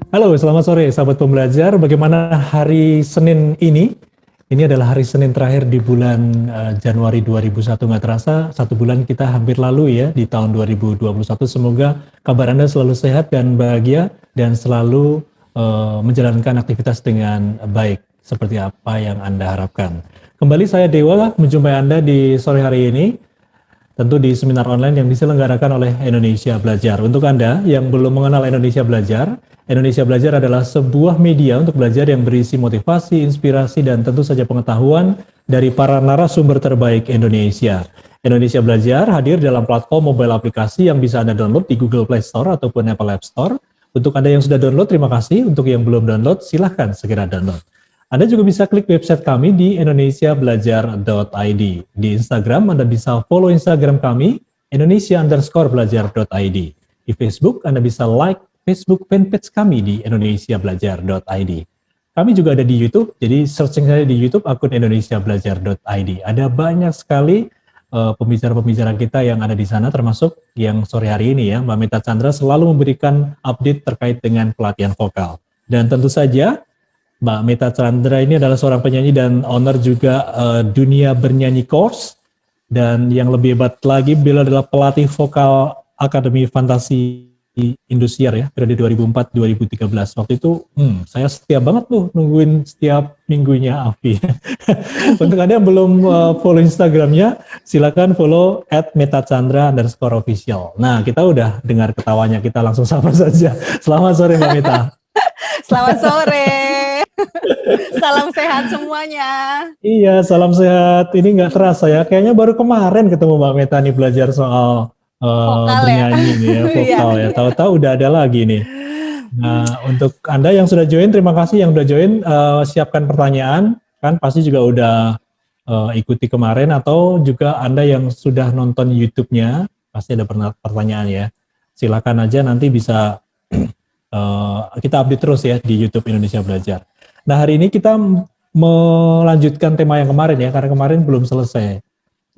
Halo, selamat sore sahabat pembelajar. Bagaimana hari Senin ini? Ini adalah hari Senin terakhir di bulan Januari 2001. Nggak terasa, satu bulan kita hampir lalu ya di tahun 2021. Semoga kabar Anda selalu sehat dan bahagia dan selalu menjalankan aktivitas dengan baik seperti apa yang Anda harapkan. Kembali saya Dewa menjumpai Anda di sore hari ini. Tentu di seminar online yang diselenggarakan oleh Indonesia Belajar. Untuk Anda yang belum mengenal Indonesia Belajar adalah sebuah media untuk belajar yang berisi motivasi, inspirasi, dan tentu saja pengetahuan dari para narasumber terbaik Indonesia. Indonesia Belajar hadir dalam platform mobile aplikasi yang bisa Anda download di Google Play Store ataupun Apple App Store. Untuk Anda yang sudah download, terima kasih. Untuk yang belum download, silahkan segera download. Anda juga bisa klik website kami di indonesiabelajar.id. Di Instagram, Anda bisa follow Instagram kami, indonesia_belajar.id. Di Facebook, Anda bisa like Facebook fanpage kami di indonesiabelajar.id. Kami juga ada di YouTube, jadi searching saya di YouTube akun indonesiabelajar.id. Ada banyak sekali pembicara-pembicara kita yang ada di sana, termasuk yang sore hari ini ya, Mbak Meta Chandra selalu memberikan update terkait dengan pelatihan vokal. Dan tentu saja Mbak Meta Chandra ini adalah seorang penyanyi dan owner juga Dunia Bernyanyi Course. Dan yang lebih hebat lagi, beliau adalah pelatih vokal Akademi Fantasi Indosiar ya, periode 2004-2013. Waktu itu saya setia banget tuh nungguin setiap minggunya Afi. Untuk Anda yang belum follow Instagramnya, silakan follow @metachandra_official. Nah, kita udah dengar ketawanya, kita langsung sapa saja. Selamat sore Mbak Meta. Selamat sore. Salam sehat semuanya. Iya, salam sehat. Ini nggak terasa ya, kayaknya baru kemarin ketemu Mbak Meta nih belajar soal Vokal bernyanyi nih ya, vokal ya. Tahu-tahu udah ada lagi nih. Nah, untuk Anda yang sudah join, terima kasih yang sudah join. Siapkan pertanyaan, kan pasti juga udah ikuti kemarin, atau juga Anda yang sudah nonton YouTube-nya, pasti ada pertanyaan ya. Silakan aja, nanti bisa kita update terus ya di YouTube Indonesia Belajar. Nah, hari ini kita melanjutkan tema yang kemarin ya, karena kemarin belum selesai.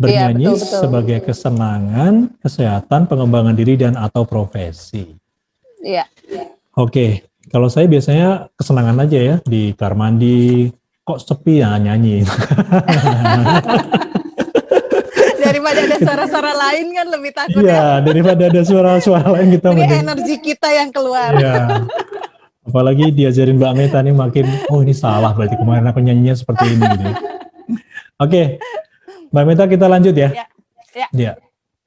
Bernyanyi betul. sebagai kesenangan, kesehatan, pengembangan diri, dan atau profesi. Iya. Oke, kalau saya biasanya kesenangan aja ya, di kamar mandi, kok sepi ya nyanyi. Daripada ada suara-suara lain kan lebih takut ya. Iya, daripada ada suara-suara lain kita Jadi mending. energi kita yang keluar. Iya. Apalagi diajarin Mbak Meta nih makin, oh ini salah berarti kemarin aku nyanyinya seperti ini gitu. Oke, Mbak Meta kita lanjut ya. Ya. Ya.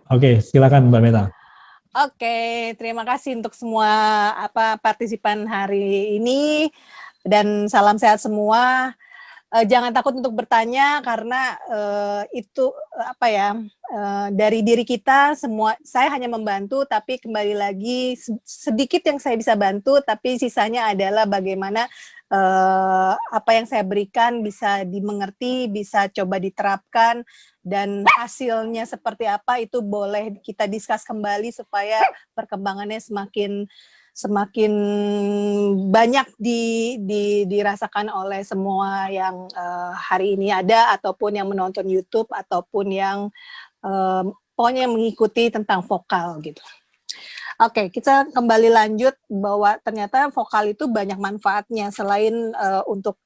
Oke, silakan Mbak Meta. Oke, terima kasih untuk semua partisipan hari ini dan salam sehat semua. Jangan takut untuk bertanya karena itu dari diri kita semua. Saya hanya membantu, tapi kembali lagi sedikit yang saya bisa bantu, tapi sisanya adalah bagaimana apa yang saya berikan bisa dimengerti, bisa coba diterapkan, dan hasilnya seperti apa itu boleh kita discuss kembali supaya perkembangannya semakin banyak dirasakan oleh semua yang hari ini ada, ataupun yang menonton YouTube, ataupun yang pokoknya yang mengikuti tentang vokal gitu. Oke, kita kembali lanjut bahwa ternyata vokal itu banyak manfaatnya selain untuk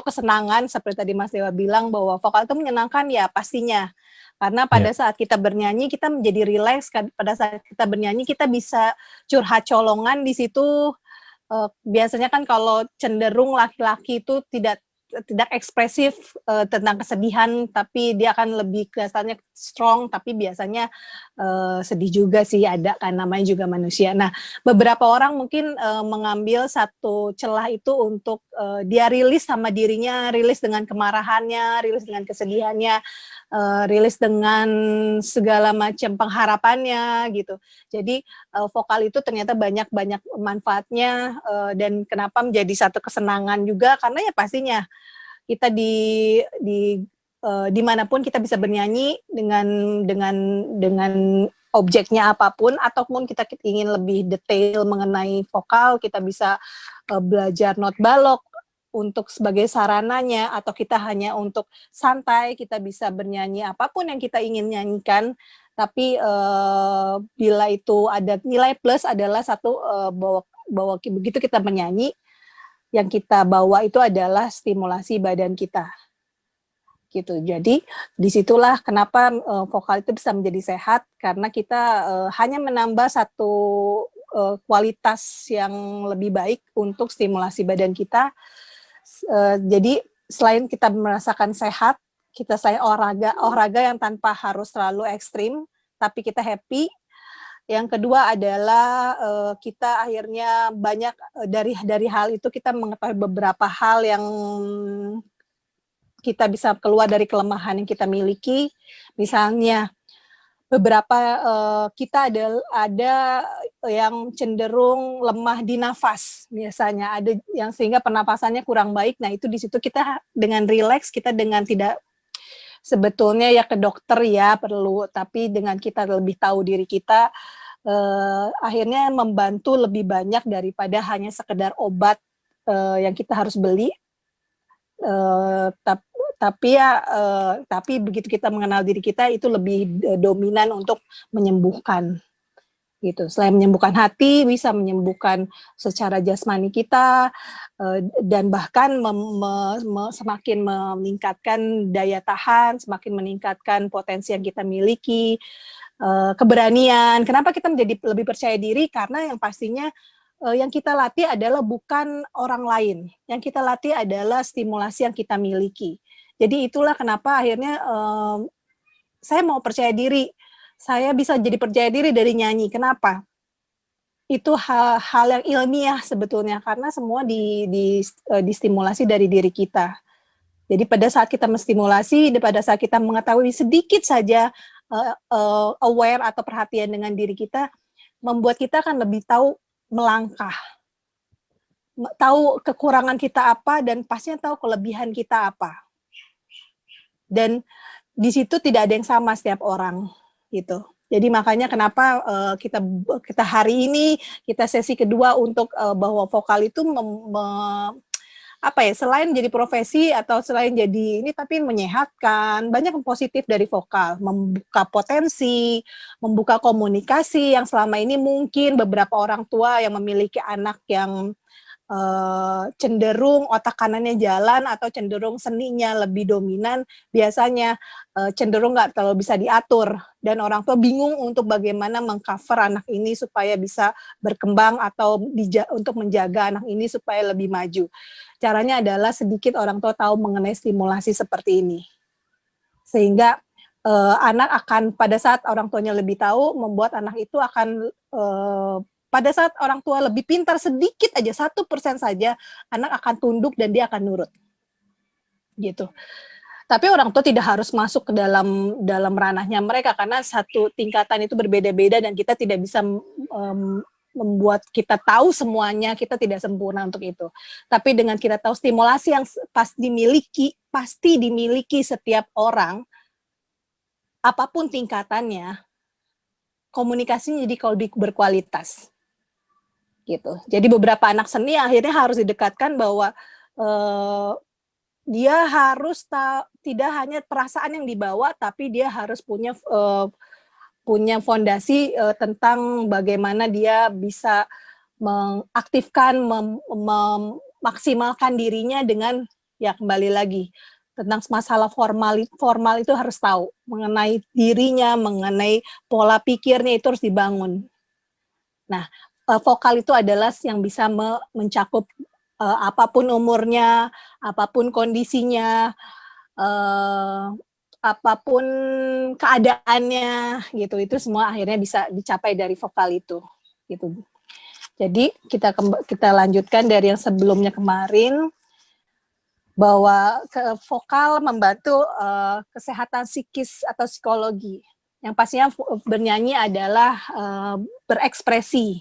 kesenangan, seperti tadi Mas Dewa bilang bahwa vokal itu menyenangkan ya pastinya. Karena pada saat kita bernyanyi kita menjadi rileks, pada saat kita bernyanyi kita bisa curhat colongan di situ. Biasanya kan kalau cenderung laki-laki itu tidak ekspresif tentang kesedihan, tapi dia akan lebih kelihatannya strong, tapi biasanya sedih juga sih, ada kan, namanya juga manusia. Nah, beberapa orang mungkin mengambil satu celah itu untuk dia rilis sama dirinya, rilis dengan kemarahannya, rilis dengan kesedihannya, rilis dengan segala macam pengharapannya gitu. Jadi vokal itu ternyata banyak manfaatnya, dan kenapa menjadi satu kesenangan juga karena ya pastinya kita dimanapun kita bisa bernyanyi dengan objeknya apapun, ataupun kita ingin lebih detail mengenai vokal, kita bisa belajar not balok untuk sebagai sarananya, atau kita hanya untuk santai, kita bisa bernyanyi apapun yang kita ingin nyanyikan. Tapi bila itu ada nilai plus adalah satu, bahwa bahwa begitu kita menyanyi, yang kita bawa itu adalah stimulasi badan kita. Gitu. Jadi disitulah kenapa vokal itu bisa menjadi sehat, karena kita hanya menambah satu kualitas yang lebih baik untuk stimulasi badan kita. Jadi selain kita merasakan sehat, kita olahraga yang tanpa harus terlalu ekstrim, tapi kita happy. Yang kedua adalah kita akhirnya banyak dari hal itu kita mengetahui beberapa hal yang kita bisa keluar dari kelemahan yang kita miliki. Misalnya beberapa kita ada yang cenderung lemah di nafas, biasanya ada yang sehingga pernapasannya kurang baik. Nah, itu di situ kita dengan rileks, kita dengan tidak sebetulnya ya ke dokter ya perlu, tapi dengan kita lebih tahu diri kita, akhirnya membantu lebih banyak daripada hanya sekedar obat yang kita harus beli. Tapi begitu kita mengenal diri kita, itu lebih dominan untuk menyembuhkan gitu. Selain menyembuhkan hati, bisa menyembuhkan secara jasmani kita, dan bahkan semakin meningkatkan daya tahan, semakin meningkatkan potensi yang kita miliki, keberanian. Kenapa kita menjadi lebih percaya diri? Karena yang pastinya yang kita latih adalah bukan orang lain, yang kita latih adalah stimulasi yang kita miliki. Jadi itulah kenapa akhirnya saya mau percaya diri, saya bisa jadi percaya diri dari nyanyi. Kenapa? Itu hal yang ilmiah sebetulnya, karena semua distimulasi dari diri kita. Jadi pada saat kita menstimulasi, pada saat kita mengetahui sedikit saja aware atau perhatian dengan diri kita, membuat kita akan lebih tahu melangkah, tahu kekurangan kita apa, dan pastinya tahu kelebihan kita apa. Dan di situ tidak ada yang sama setiap orang, gitu. Jadi makanya kenapa kita hari ini, kita sesi kedua untuk bahwa vokal itu selain jadi profesi atau selain jadi ini, tapi menyehatkan, banyak yang positif dari vokal, membuka potensi, membuka komunikasi yang selama ini mungkin beberapa orang tua yang memiliki anak yang cenderung otak kanannya jalan atau cenderung seninya lebih dominan, biasanya cenderung nggak terlalu bisa diatur, dan orang tua bingung untuk bagaimana mengcover anak ini supaya bisa berkembang atau untuk menjaga anak ini supaya lebih maju. Caranya adalah sedikit orang tua tahu mengenai stimulasi seperti ini, sehingga anak akan pada saat orang tuanya lebih tahu, membuat anak itu akan pada saat orang tua lebih pintar sedikit aja, 1% saja, anak akan tunduk dan dia akan nurut. Gitu. Tapi orang tua tidak harus masuk ke dalam ranahnya mereka, karena satu tingkatan itu berbeda-beda dan kita tidak bisa membuat kita tahu semuanya, kita tidak sempurna untuk itu. Tapi dengan kita tahu stimulasi yang pasti dimiliki setiap orang, apapun tingkatannya, komunikasinya jadi lebih berkualitas. Gitu. Jadi beberapa anak seni akhirnya harus didekatkan bahwa dia harus tidak hanya perasaan yang dibawa, tapi dia harus punya fondasi tentang bagaimana dia bisa mengaktifkan, memaksimalkan dirinya dengan, ya kembali lagi, tentang masalah formal itu harus tahu, mengenai dirinya, mengenai pola pikirnya itu harus dibangun. Nah, vokal itu adalah yang bisa mencakup apapun umurnya, apapun kondisinya, apapun keadaannya, gitu. Itu semua akhirnya bisa dicapai dari vokal itu, gitu. Jadi kita lanjutkan dari yang sebelumnya kemarin, bahwa vokal membantu kesehatan psikis atau psikologi. Yang pastinya bernyanyi adalah berekspresi,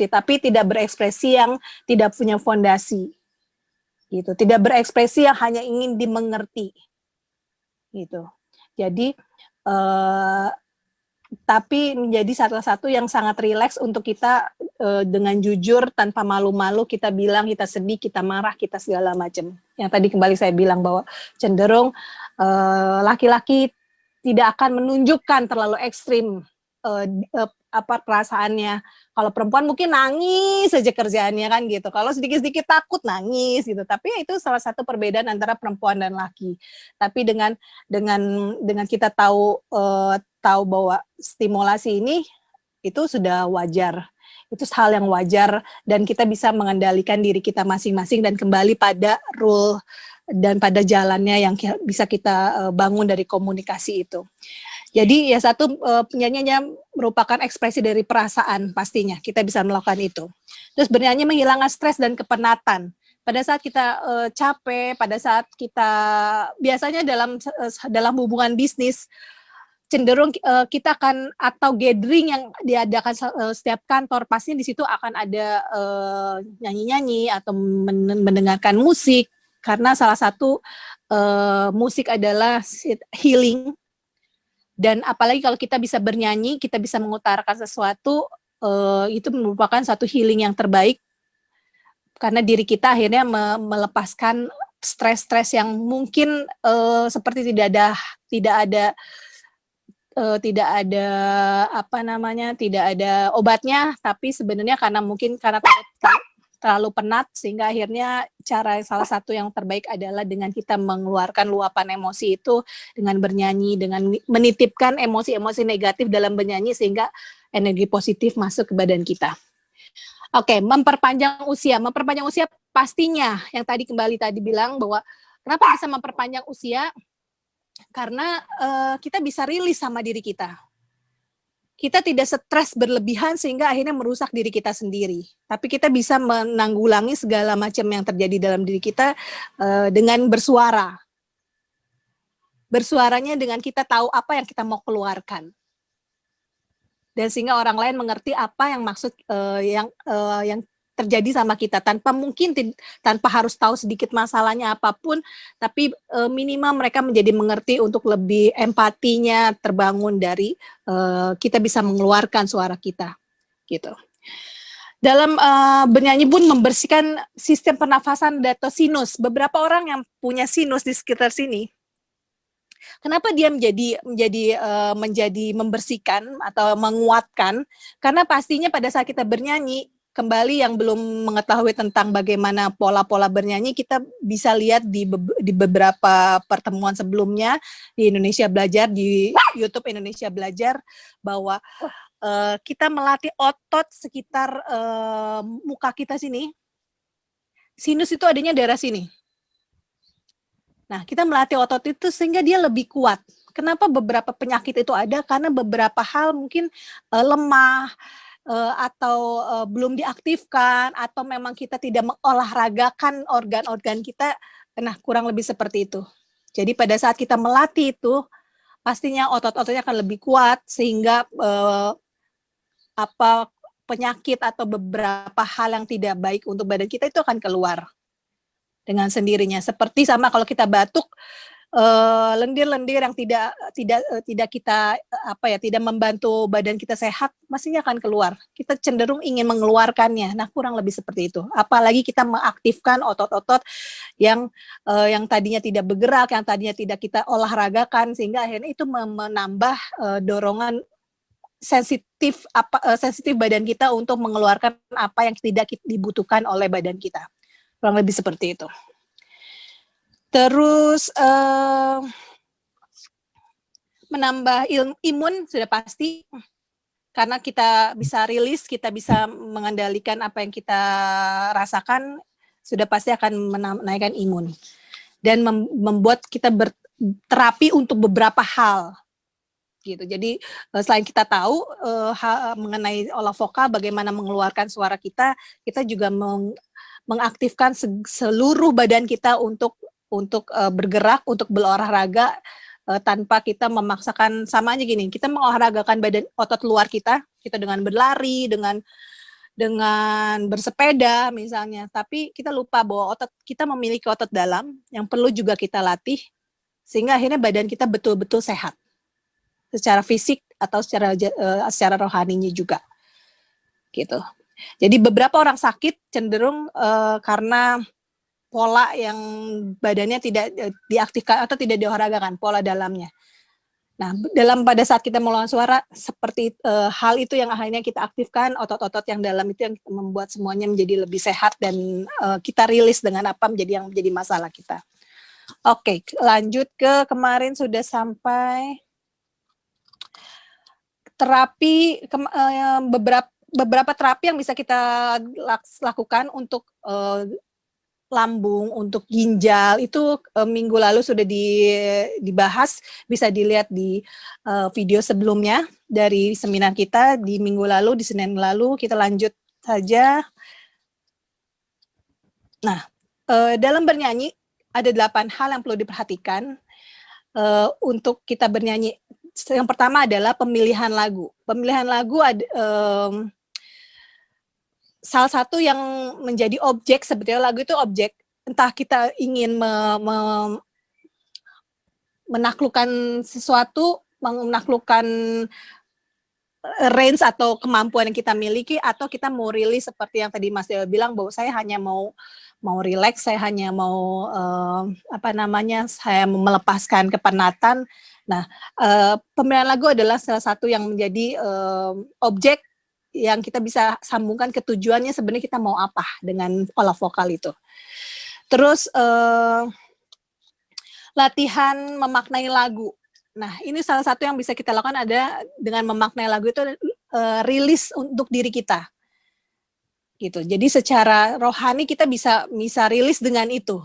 tapi tidak berekspresi yang tidak punya fondasi, gitu. Tidak berekspresi yang hanya ingin dimengerti, gitu. Jadi, tapi menjadi salah satu yang sangat rileks untuk kita dengan jujur, tanpa malu-malu kita bilang kita sedih, kita marah, kita segala macam. Yang tadi kembali saya bilang bahwa cenderung laki-laki tidak akan menunjukkan terlalu ekstrim apa perasaannya. Kalau perempuan mungkin nangis saja kerjaannya kan gitu. Kalau sedikit-sedikit takut nangis gitu. Tapi itu salah satu perbedaan antara perempuan dan laki. Tapi dengan kita tahu bahwa stimulasi ini itu sudah wajar. Itu hal yang wajar dan kita bisa mengendalikan diri kita masing-masing dan kembali pada rule dan pada jalannya yang bisa kita bangun dari komunikasi itu. Jadi ya satu, penyanyinya merupakan ekspresi dari perasaan pastinya, kita bisa melakukan itu. Terus bernyanyi menghilangkan stres dan kepenatan. Pada saat kita capek, pada saat kita biasanya dalam hubungan bisnis cenderung kita akan atau gathering yang diadakan setiap kantor pasti di situ akan ada nyanyi-nyanyi atau mendengarkan musik karena salah satu musik adalah healing. Dan apalagi kalau kita bisa bernyanyi, kita bisa mengutarakan sesuatu, itu merupakan satu healing yang terbaik karena diri kita akhirnya melepaskan stres-stres yang mungkin seperti tidak ada obatnya, tapi sebenarnya karena terlalu penat sehingga akhirnya salah satu yang terbaik adalah dengan kita mengeluarkan luapan emosi itu dengan bernyanyi, dengan menitipkan emosi-emosi negatif dalam bernyanyi sehingga energi positif masuk ke badan kita. Oke, memperpanjang usia pastinya yang tadi bilang bahwa kenapa bisa memperpanjang usia? Karena kita bisa rilis sama diri kita. Kita tidak stres berlebihan sehingga akhirnya merusak diri kita sendiri. Tapi kita bisa menanggulangi segala macam yang terjadi dalam diri kita dengan bersuara. Bersuaranya dengan kita tahu apa yang kita mau keluarkan. Dan sehingga orang lain mengerti apa yang maksud yang terjadi sama kita tanpa harus tahu sedikit masalahnya apapun, tapi minimal mereka menjadi mengerti untuk lebih empatinya terbangun dari kita bisa mengeluarkan suara kita gitu. Dalam bernyanyi pun membersihkan sistem pernafasan atau sinus. Beberapa orang yang punya sinus di sekitar sini, kenapa dia menjadi membersihkan atau menguatkan? Karena pastinya pada saat kita bernyanyi, kembali yang belum mengetahui tentang bagaimana pola-pola bernyanyi, kita bisa lihat di beberapa pertemuan sebelumnya di Indonesia Belajar, di YouTube Indonesia Belajar, bahwa kita melatih otot sekitar muka kita sini. Sinus itu adanya daerah sini. Nah, kita melatih otot itu sehingga dia lebih kuat. Kenapa beberapa penyakit itu ada? Karena beberapa hal mungkin lemah, atau belum diaktifkan, atau memang kita tidak mengolahragakan organ-organ kita, nah kurang lebih seperti itu. Jadi pada saat kita melatih itu, pastinya otot-ototnya akan lebih kuat, sehingga penyakit atau beberapa hal yang tidak baik untuk badan kita itu akan keluar dengan sendirinya. Seperti sama kalau kita batuk, lendir-lendir yang tidak kita tidak membantu badan kita sehat, pastinya akan keluar. Kita cenderung ingin mengeluarkannya. Nah, kurang lebih seperti itu. Apalagi kita mengaktifkan otot-otot yang tadinya tidak bergerak, yang tadinya tidak kita olahragakan, sehingga akhirnya itu menambah dorongan sensitif badan kita untuk mengeluarkan apa yang tidak dibutuhkan oleh badan kita. Kurang lebih seperti itu. Terus menambah imun sudah pasti, karena kita bisa rilis, kita bisa mengendalikan apa yang kita rasakan, sudah pasti akan menaikkan imun. Dan membuat kita berterapi untuk beberapa hal. Gitu. Jadi selain kita tahu mengenai olah vokal, bagaimana mengeluarkan suara kita juga mengaktifkan seluruh badan kita untuk bergerak, untuk berolahraga tanpa kita memaksakan. Sama aja gini, kita mengolahragakan otot luar kita dengan berlari, dengan bersepeda misalnya, tapi kita lupa bahwa kita memiliki otot dalam yang perlu juga kita latih, sehingga akhirnya badan kita betul-betul sehat secara fisik atau secara rohaninya juga gitu. Jadi beberapa orang sakit cenderung karena pola yang badannya tidak diaktifkan atau tidak diolahragakan, pola dalamnya. Nah, pada saat kita mengeluarkan suara, seperti hal itu yang akhirnya kita aktifkan, otot-otot yang dalam itu yang membuat semuanya menjadi lebih sehat dan kita rilis dengan apa yang menjadi masalah kita. Oke, lanjut ke kemarin sudah sampai terapi, beberapa terapi yang bisa kita lakukan untuk lambung, untuk ginjal, itu minggu lalu sudah dibahas, bisa dilihat di video sebelumnya dari seminar kita di minggu lalu, di Senin lalu. Kita lanjut saja. Nah, dalam bernyanyi ada 8 hal yang perlu diperhatikan untuk kita bernyanyi. Yang pertama adalah pemilihan lagu. Pemilihan lagu salah satu yang menjadi objek, sebetulnya lagu itu objek, entah kita ingin menaklukkan sesuatu, menaklukkan range atau kemampuan yang kita miliki, atau kita mau rilis seperti yang tadi Mas Dewa bilang bahwa saya hanya mau relax, saya hanya mau saya melepaskan kepenatan. Nah, pemilihan lagu adalah salah satu yang menjadi objek yang kita bisa sambungkan ke tujuannya sebenarnya kita mau apa dengan olah vokal itu. Terus latihan memaknai lagu. Nah, ini salah satu yang bisa kita lakukan ada dengan memaknai lagu itu rilis untuk diri kita. Gitu. Jadi secara rohani kita bisa rilis dengan itu.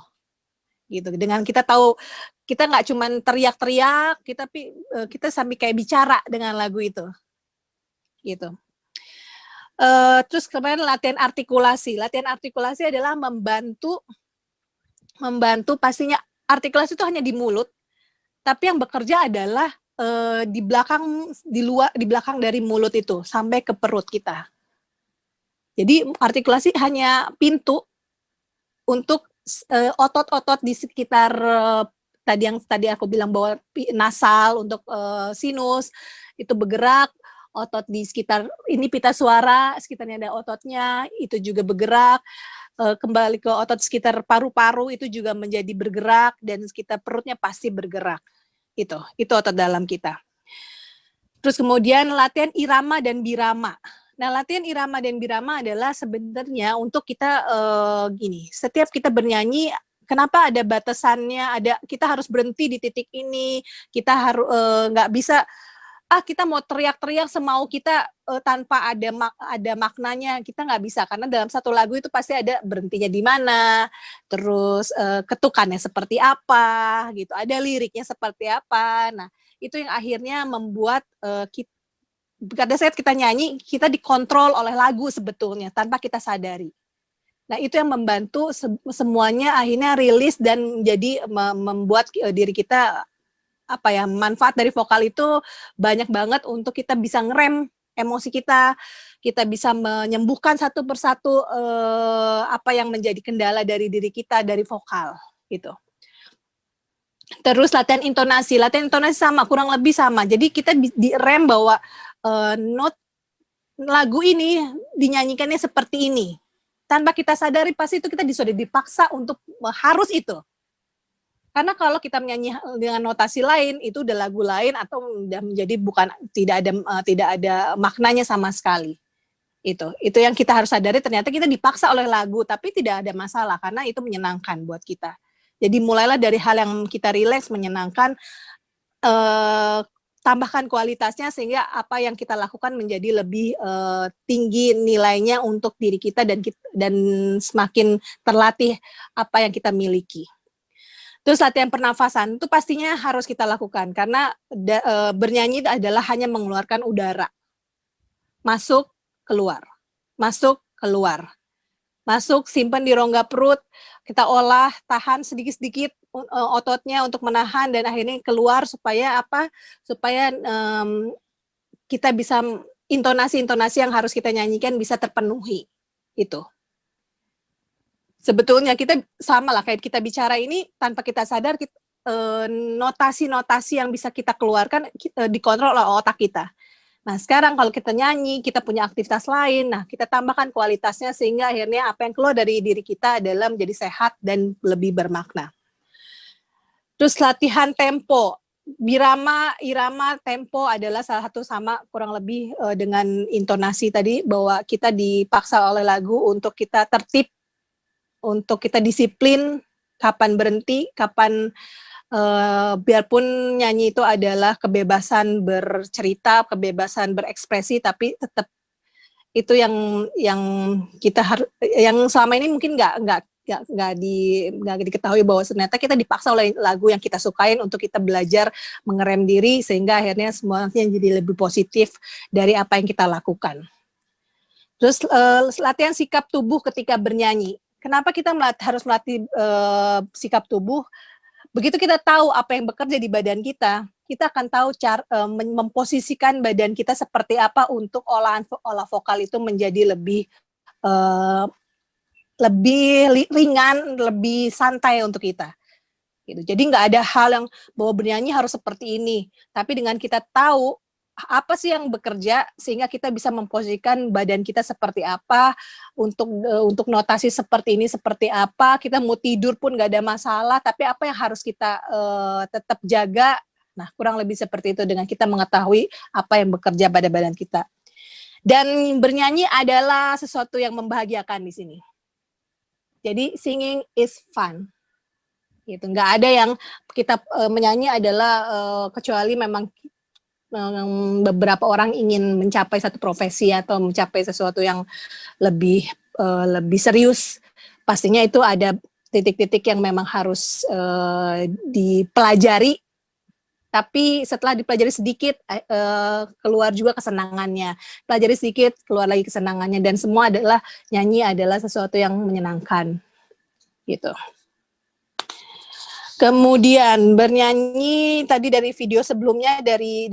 Gitu. Dengan kita tahu kita nggak cuma teriak-teriak, kita sampai kayak bicara dengan lagu itu. Gitu. Terus kemudian latihan artikulasi. Latihan artikulasi adalah membantu pastinya artikulasi itu hanya di mulut, tapi yang bekerja adalah di belakang dari mulut itu sampai ke perut kita. Jadi artikulasi hanya pintu untuk otot-otot di sekitar tadi aku bilang bahwa nasal untuk sinus itu bergerak. Otot di sekitar ini pita suara, sekitarnya ada ototnya, itu juga bergerak. Kembali ke otot sekitar paru-paru itu juga menjadi bergerak, dan sekitar perutnya pasti bergerak. Itu otot dalam kita. Terus kemudian latihan irama dan birama. Nah, latihan irama dan birama adalah sebenarnya untuk kita setiap kita bernyanyi, kenapa ada batasannya, kita harus berhenti di titik ini, kita harus nggak bisa kita mau teriak-teriak semau kita tanpa ada maknanya, kita nggak bisa, karena dalam satu lagu itu pasti ada berhentinya di mana, terus ketukannya seperti apa, gitu, ada liriknya seperti apa. Nah, itu yang akhirnya membuat pada saat kita nyanyi, kita dikontrol oleh lagu sebetulnya tanpa kita sadari. Nah, itu yang membantu semuanya akhirnya rilis dan jadi membuat diri kita manfaat dari vokal itu banyak banget untuk kita bisa ngerem emosi kita bisa menyembuhkan satu persatu apa yang menjadi kendala dari diri kita dari vokal gitu. Terus latihan intonasi sama, kurang lebih sama. Jadi kita direm bahwa not lagu ini dinyanyikannya seperti ini. Tanpa kita sadari pasti itu kita sudah dipaksa untuk harus itu. Karena kalau kita menyanyi dengan notasi lain, itu udah lagu lain atau udah menjadi tidak ada maknanya sama sekali. Itu yang kita harus sadari, ternyata kita dipaksa oleh lagu, tapi tidak ada masalah karena itu menyenangkan buat kita. Jadi mulailah dari hal yang kita rileks, menyenangkan, tambahkan kualitasnya sehingga apa yang kita lakukan menjadi lebih tinggi nilainya untuk diri kita dan semakin terlatih apa yang kita miliki. Terus latihan pernafasan itu pastinya harus kita lakukan karena bernyanyi adalah hanya mengeluarkan udara. Masuk, keluar. Masuk, keluar. Masuk, simpan di rongga perut, kita olah, tahan sedikit-sedikit ototnya untuk menahan dan akhirnya keluar supaya kita bisa intonasi-intonasi yang harus kita nyanyikan bisa terpenuhi. Itu. Sebetulnya kita sama lah kayak kita bicara ini tanpa kita sadar notasi-notasi yang bisa kita keluarkan dikontrol oleh otak kita. Nah sekarang kalau kita nyanyi, kita punya aktivitas lain, nah kita tambahkan kualitasnya sehingga akhirnya apa yang keluar dari diri kita adalah menjadi sehat dan lebih bermakna. Terus latihan tempo. irama, tempo adalah salah satu sama kurang lebih dengan intonasi tadi, bahwa kita dipaksa oleh lagu untuk kita tertib, untuk kita disiplin, kapan berhenti, kapan biarpun nyanyi itu adalah kebebasan bercerita, kebebasan berekspresi, tapi tetap itu yang kita harus, yang selama ini mungkin nggak diketahui, bahwa ternyata kita dipaksa oleh lagu yang kita sukain untuk kita belajar mengerem diri, sehingga akhirnya semuanya jadi lebih positif dari apa yang kita lakukan. Terus latihan sikap tubuh ketika bernyanyi. Kenapa kita harus melatih sikap tubuh? Begitu kita tahu apa yang bekerja di badan kita akan tahu cara memposisikan badan kita seperti apa untuk olah vokal itu menjadi lebih ringan, lebih santai untuk kita. Gitu. Jadi nggak ada hal yang bahwa bernyanyi harus seperti ini, tapi dengan kita tahu apa sih yang bekerja, sehingga kita bisa memposisikan badan kita seperti apa, untuk notasi seperti ini seperti apa, kita mau tidur pun nggak ada masalah, tapi apa yang harus kita tetap jaga. Nah, kurang lebih seperti itu, dengan kita mengetahui apa yang bekerja pada badan kita. Dan bernyanyi adalah sesuatu yang membahagiakan di sini. Jadi singing is fun. Gitu. Nggak ada yang kita menyanyi adalah kecuali memang beberapa orang ingin mencapai satu profesi atau mencapai sesuatu yang lebih serius. Pastinya itu ada titik-titik yang memang harus dipelajari. Tapi setelah dipelajari sedikit, keluar juga kesenangannya. Pelajari sedikit, keluar lagi kesenangannya. Dan semua adalah, nyanyi adalah sesuatu yang menyenangkan. Gitu. Kemudian bernyanyi, tadi dari video sebelumnya, dari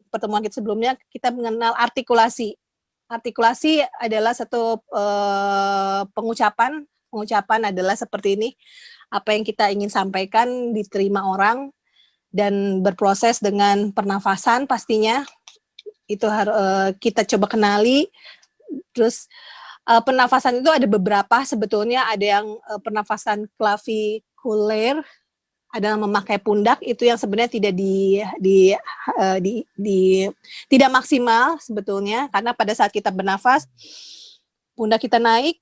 pertemuan kita sebelumnya, kita mengenal artikulasi. Artikulasi adalah satu pengucapan. Pengucapan adalah seperti ini. Apa yang kita ingin sampaikan diterima orang, dan berproses dengan pernafasan pastinya. Itu harus kita coba kenali. Terus pernafasan itu ada beberapa sebetulnya, ada yang pernafasan claviculaire, adalah memakai pundak, itu yang sebenarnya tidak maksimal sebetulnya, karena pada saat kita bernafas pundak kita naik,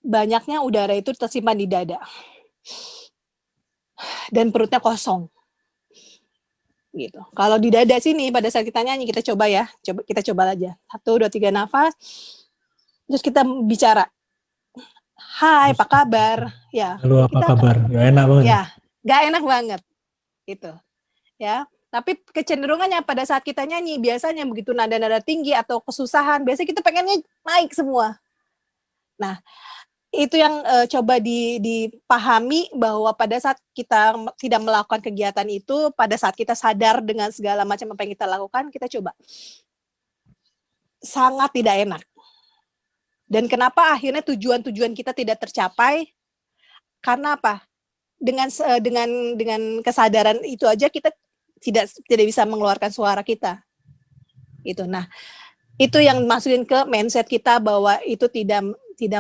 banyaknya udara itu tersimpan di dada dan perutnya kosong. Gitu. Kalau di dada sini pada saat kita nyanyi, kita coba ya, kita coba aja. 1, 2, 3 nafas. Terus kita bicara. Hai, apa kabar? Ya. Halo, apa kabar? Gak enak banget. Ya, gak enak banget. Gitu. Ya. Tapi kecenderungannya pada saat kita nyanyi, biasanya begitu nada-nada tinggi atau kesusahan, biasanya kita pengennya naik semua. Nah, itu yang coba dipahami, bahwa pada saat kita tidak melakukan kegiatan itu, pada saat kita sadar dengan segala macam apa yang kita lakukan, kita coba. Sangat tidak enak. Dan kenapa akhirnya tujuan-tujuan kita tidak tercapai? Karena apa? Dengan kesadaran itu aja kita tidak bisa mengeluarkan suara kita. Itu. Nah, itu yang masukin ke mindset kita, bahwa itu tidak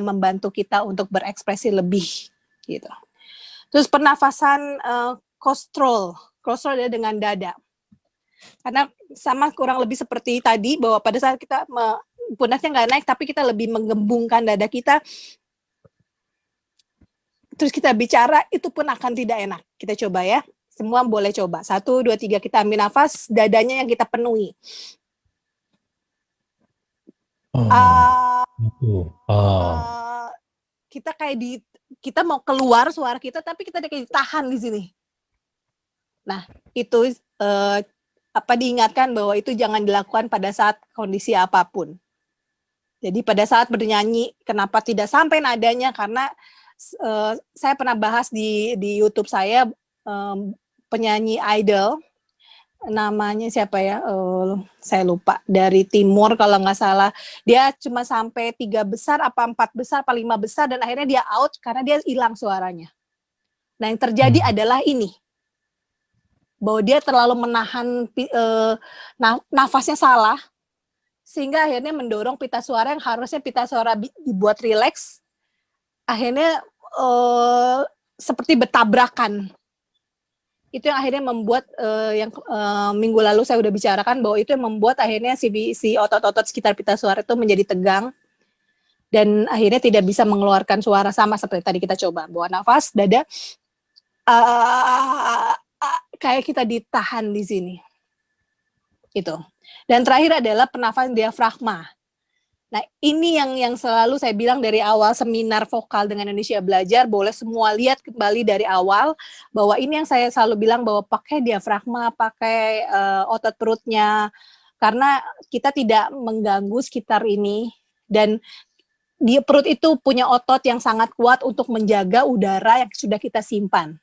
membantu kita untuk berekspresi lebih, gitu. Terus pernafasan kostrol adalah dengan dada. Karena sama kurang lebih seperti tadi, bahwa pada saat kita pundaknya nggak naik, tapi kita lebih menggembungkan dada kita, terus kita bicara, itu pun akan tidak enak. Kita coba ya, semua boleh coba. 1, 2, 3, kita ambil nafas, dadanya yang kita penuhi. Kita kayak kita mau keluar suara kita, tapi kita kayak ditahan di sini. Nah, itu diingatkan bahwa itu jangan dilakukan pada saat kondisi apapun. Jadi pada saat bernyanyi, kenapa tidak sampai nadanya? Karena saya pernah bahas di YouTube saya, penyanyi idol, namanya siapa ya, saya lupa, dari timur kalau nggak salah, dia cuma sampai 3 besar apa 4 besar apa 5 besar, dan akhirnya dia out karena dia hilang suaranya. Nah, yang terjadi adalah ini, bahwa dia terlalu menahan nafasnya salah, sehingga akhirnya mendorong pita suara yang harusnya pita suara dibuat rileks, akhirnya seperti bertabrakan. itu yang akhirnya membuat yang minggu lalu saya udah bicarakan bahwa itu yang membuat akhirnya si otot-otot sekitar pita suara itu menjadi tegang dan akhirnya tidak bisa mengeluarkan suara, sama seperti tadi kita coba bawa nafas dada kayak kita ditahan di sini itu. Dan terakhir adalah pernafasan diafragma. Nah, ini yang selalu saya bilang dari awal seminar vokal dengan Indonesia Belajar, boleh semua lihat kembali dari awal, bahwa ini yang saya selalu bilang bahwa pakai diafragma, pakai otot perutnya, karena kita tidak mengganggu sekitar ini, dan di perut itu punya otot yang sangat kuat untuk menjaga udara yang sudah kita simpan.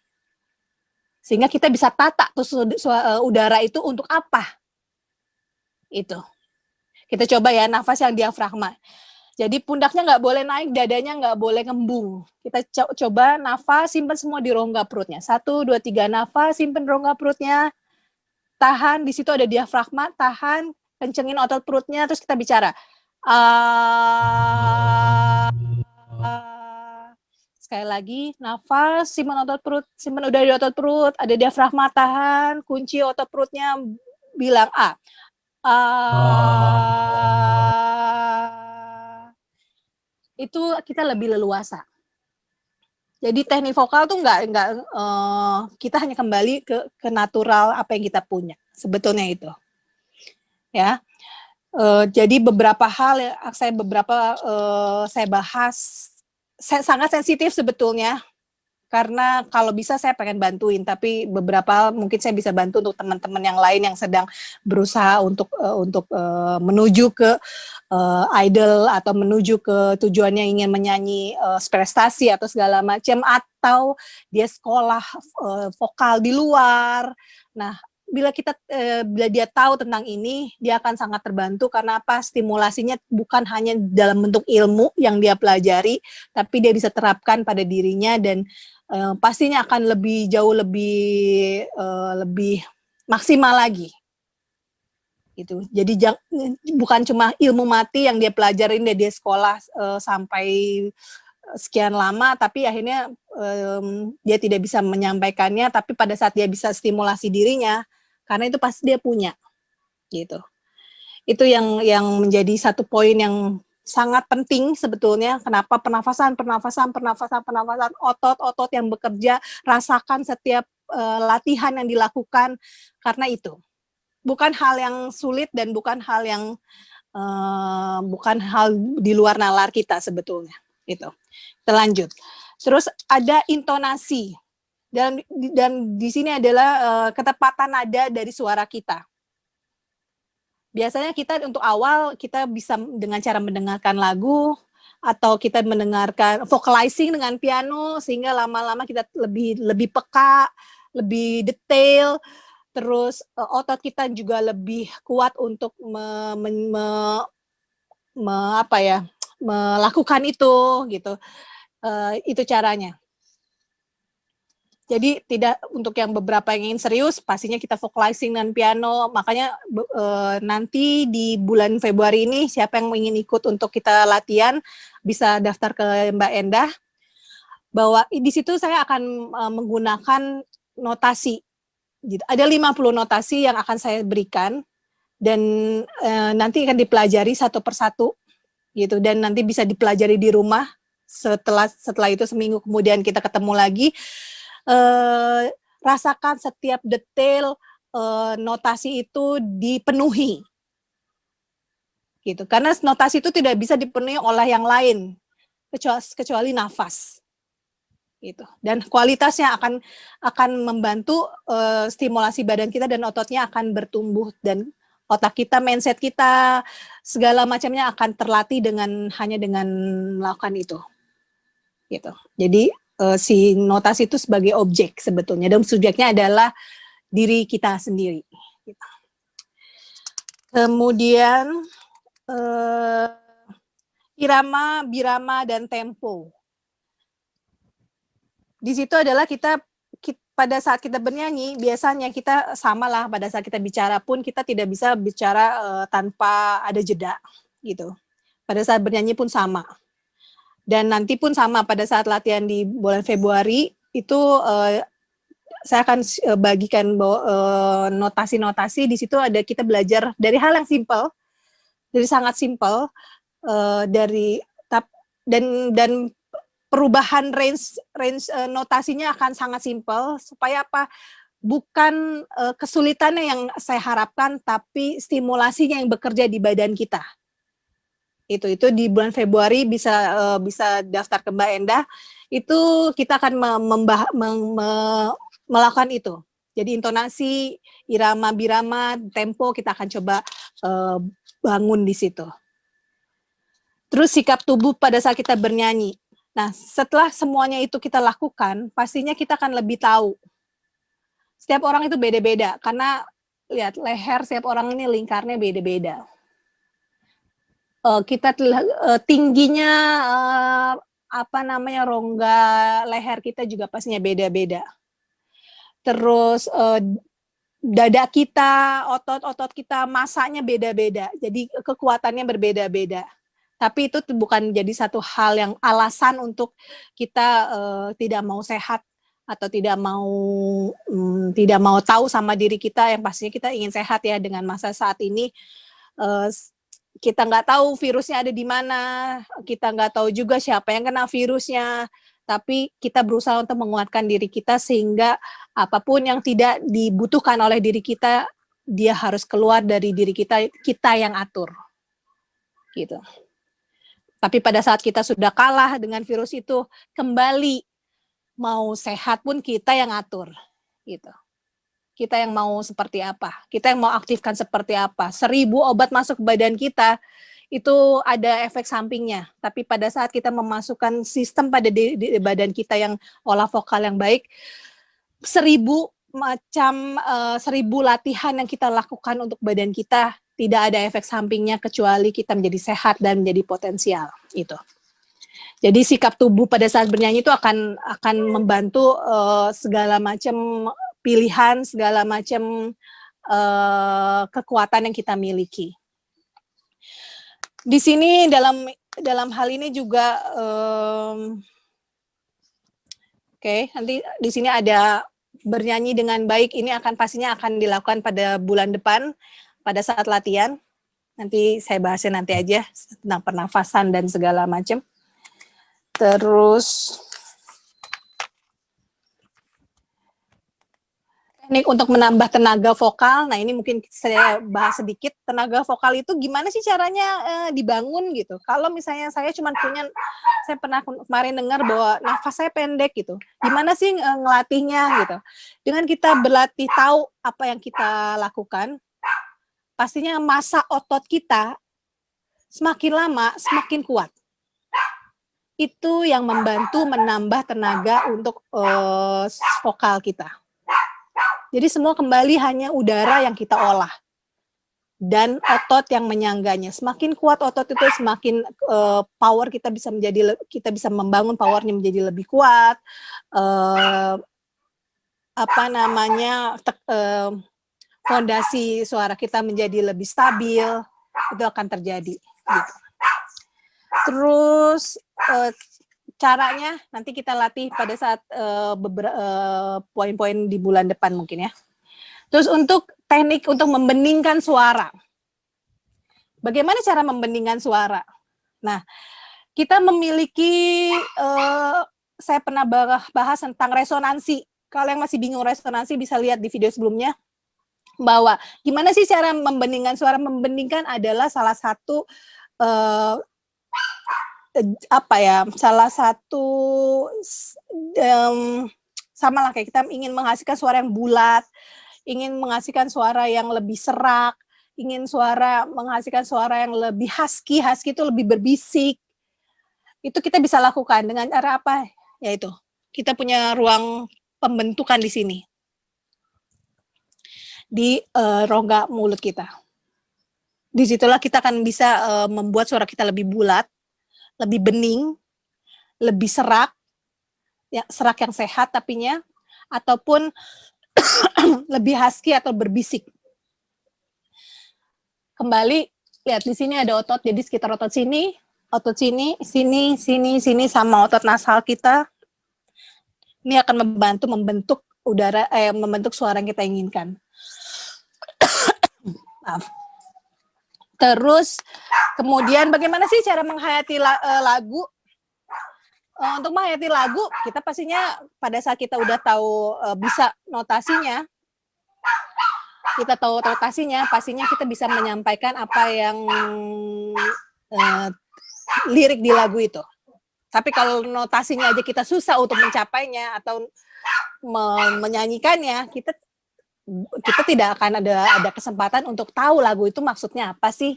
Sehingga kita bisa tata tuh udara itu untuk apa. Itu. Kita coba ya, nafas yang diafragma. Jadi pundaknya nggak boleh naik, dadanya nggak boleh ngembung. Kita coba nafas, simpan semua di rongga perutnya. 1, 2, 3, nafas, simpan rongga perutnya. Tahan, di situ ada diafragma, tahan, kencengin otot perutnya, terus kita bicara. Sekali lagi, nafas, simpan otot perut, simpan udara di otot perut, ada diafragma, tahan, kunci otot perutnya, bilang A. Itu kita lebih leluasa. Jadi teknik vokal tuh nggak kita hanya kembali ke natural apa yang kita punya, sebetulnya itu. Ya. Jadi beberapa hal saya bahas sangat sensitif sebetulnya, karena kalau bisa saya pengen bantuin, tapi beberapa mungkin saya bisa bantu untuk teman-teman yang lain yang sedang berusaha untuk menuju ke idol atau menuju ke tujuannya ingin menyanyi prestasi atau segala macam, atau dia sekolah vokal di luar. Nah, bila dia tahu tentang ini, dia akan sangat terbantu karena apa? Stimulasinya bukan hanya dalam bentuk ilmu yang dia pelajari, tapi dia bisa terapkan pada dirinya dan pastinya akan jauh lebih maksimal lagi. Gitu. Jadi bukan cuma ilmu mati yang dia pelajarin dia sekolah sampai sekian lama, tapi akhirnya dia tidak bisa menyampaikannya, tapi pada saat dia bisa stimulasi dirinya, karena itu pasti dia punya, gitu. Itu yang menjadi satu poin yang sangat penting sebetulnya. Kenapa pernafasan, otot-otot yang bekerja, rasakan setiap latihan yang dilakukan, karena itu bukan hal yang sulit dan bukan hal di luar nalar kita sebetulnya. Itu. Kita lanjut. Terus ada intonasi, dan di sini adalah ketepatan nada dari suara kita. Biasanya kita untuk awal kita bisa dengan cara mendengarkan lagu atau kita mendengarkan vocalizing dengan piano, sehingga lama-lama kita lebih peka, lebih detail, terus otot kita juga lebih kuat untuk melakukan itu, gitu. Itu caranya. Jadi tidak untuk yang beberapa yang ingin serius, pastinya kita vocalizing dan piano. Makanya nanti di bulan Februari ini, siapa yang ingin ikut untuk kita latihan, bisa daftar ke Mbak Endah. Bahwa di situ saya akan menggunakan notasi. Ada 50 notasi yang akan saya berikan, dan nanti akan dipelajari satu persatu, gitu. Dan nanti bisa dipelajari di rumah. Setelah itu seminggu kemudian kita ketemu lagi. Rasakan setiap detail notasi itu dipenuhi, gitu. Karena notasi itu tidak bisa dipenuhi oleh yang lain kecuali nafas, gitu. Dan kualitasnya akan membantu stimulasi badan kita dan ototnya akan bertumbuh, dan otak kita, mindset kita, segala macamnya akan terlatih hanya dengan melakukan itu, gitu. Jadi si notasi itu sebagai objek sebetulnya, dan subjeknya adalah diri kita sendiri. Gitu. Kemudian irama, birama, dan tempo. Di situ adalah kita pada saat kita bernyanyi, biasanya kita samalah pada saat kita bicara pun kita tidak bisa bicara tanpa ada jeda, gitu. Pada saat bernyanyi pun sama. Dan nanti pun sama pada saat latihan di bulan Februari itu saya akan bagikan notasi-notasi. Di situ ada kita belajar dari hal yang simpel, dari sangat simpel, dari dan perubahan range notasinya akan sangat simpel supaya apa? Bukan kesulitannya yang saya harapkan, tapi stimulasinya yang bekerja di badan kita. Itu di bulan Februari bisa daftar ke Mbak Endah. Itu kita akan melakukan itu. Jadi intonasi, irama, birama, tempo kita akan coba bangun di situ. Terus sikap tubuh pada saat kita bernyanyi. Nah, setelah semuanya itu kita lakukan, pastinya kita akan lebih tahu. Setiap orang itu beda-beda, karena lihat leher setiap orang ini lingkarnya beda-beda. Kita tingginya rongga leher kita juga pastinya beda-beda. Terus dada kita, otot-otot kita masanya beda-beda. Jadi kekuatannya berbeda-beda. Tapi itu bukan jadi satu hal yang alasan untuk kita tidak mau sehat atau tidak mau tahu sama diri kita, yang pastinya kita ingin sehat ya. Dengan masa saat ini kita nggak tahu virusnya ada di mana, kita nggak tahu juga siapa yang kena virusnya, tapi kita berusaha untuk menguatkan diri kita sehingga apapun yang tidak dibutuhkan oleh diri kita, dia harus keluar dari diri kita yang atur. Gitu. Tapi pada saat kita sudah kalah dengan virus itu, kembali mau sehat pun kita yang atur. Gitu. Kita yang mau seperti apa, kita yang mau aktifkan seperti apa. 1000 obat masuk ke badan kita, itu ada efek sampingnya. Tapi pada saat kita memasukkan sistem pada di badan kita yang olah vokal yang baik, 1000 latihan yang kita lakukan untuk badan kita, tidak ada efek sampingnya kecuali kita menjadi sehat dan menjadi potensial. Itu. Jadi sikap tubuh pada saat bernyanyi itu akan membantu segala macam pilihan, segala macam kekuatan yang kita miliki. Di sini dalam hal ini juga, nanti di sini ada bernyanyi dengan baik. Ini pastinya akan dilakukan pada bulan depan pada saat latihan. Nanti saya bahasnya nanti aja tentang pernafasan dan segala macam. Terus teknik untuk menambah tenaga vokal. Nah, ini mungkin saya bahas sedikit. Tenaga vokal itu gimana sih caranya dibangun gitu. Kalau misalnya saya pernah kemarin dengar bahwa nafas saya pendek gitu. Gimana sih ngelatihnya gitu. Dengan kita berlatih tahu apa yang kita lakukan, pastinya massa otot kita semakin lama semakin kuat. Itu yang membantu menambah tenaga untuk vokal kita. Jadi semua kembali hanya udara yang kita olah dan otot yang menyangganya. Semakin kuat otot itu, semakin power kita bisa membangun powernya menjadi lebih kuat. Fondasi suara kita menjadi lebih stabil. Itu akan terjadi. Gitu. Terus caranya nanti kita latih pada saat poin-poin di bulan depan mungkin ya. Terus untuk teknik untuk membeningkan suara. Bagaimana cara membeningkan suara? Nah, kita memiliki, saya pernah bahas tentang resonansi. Kalau yang masih bingung resonansi bisa lihat di video sebelumnya. Bahwa gimana sih cara membeningkan suara? Membeningkan adalah salah satu sama lah kayak kita ingin menghasilkan suara yang bulat, ingin menghasilkan suara yang lebih serak, ingin menghasilkan suara yang lebih husky itu lebih berbisik. Itu kita bisa lakukan dengan cara apa? Yaitu kita punya ruang pembentukan di sini. Di rongga mulut kita. Disitulah kita akan bisa membuat suara kita lebih bulat, lebih bening, lebih serak, ya, serak yang sehat tapinya, ataupun lebih husky atau berbisik. Kembali, lihat di sini ada otot, jadi sekitar otot sini, sini, sama otot nasal kita. Ini akan membantu membentuk membentuk suara yang kita inginkan. Maaf. Terus kemudian bagaimana sih cara menghayati lagu? Untuk menghayati lagu, kita pastinya pada saat kita udah tahu bisa notasinya, pastinya kita bisa menyampaikan apa yang lirik di lagu itu. Tapi kalau notasinya aja kita susah untuk mencapainya atau menyanyikannya, kita tidak akan ada kesempatan untuk tahu lagu itu maksudnya apa sih.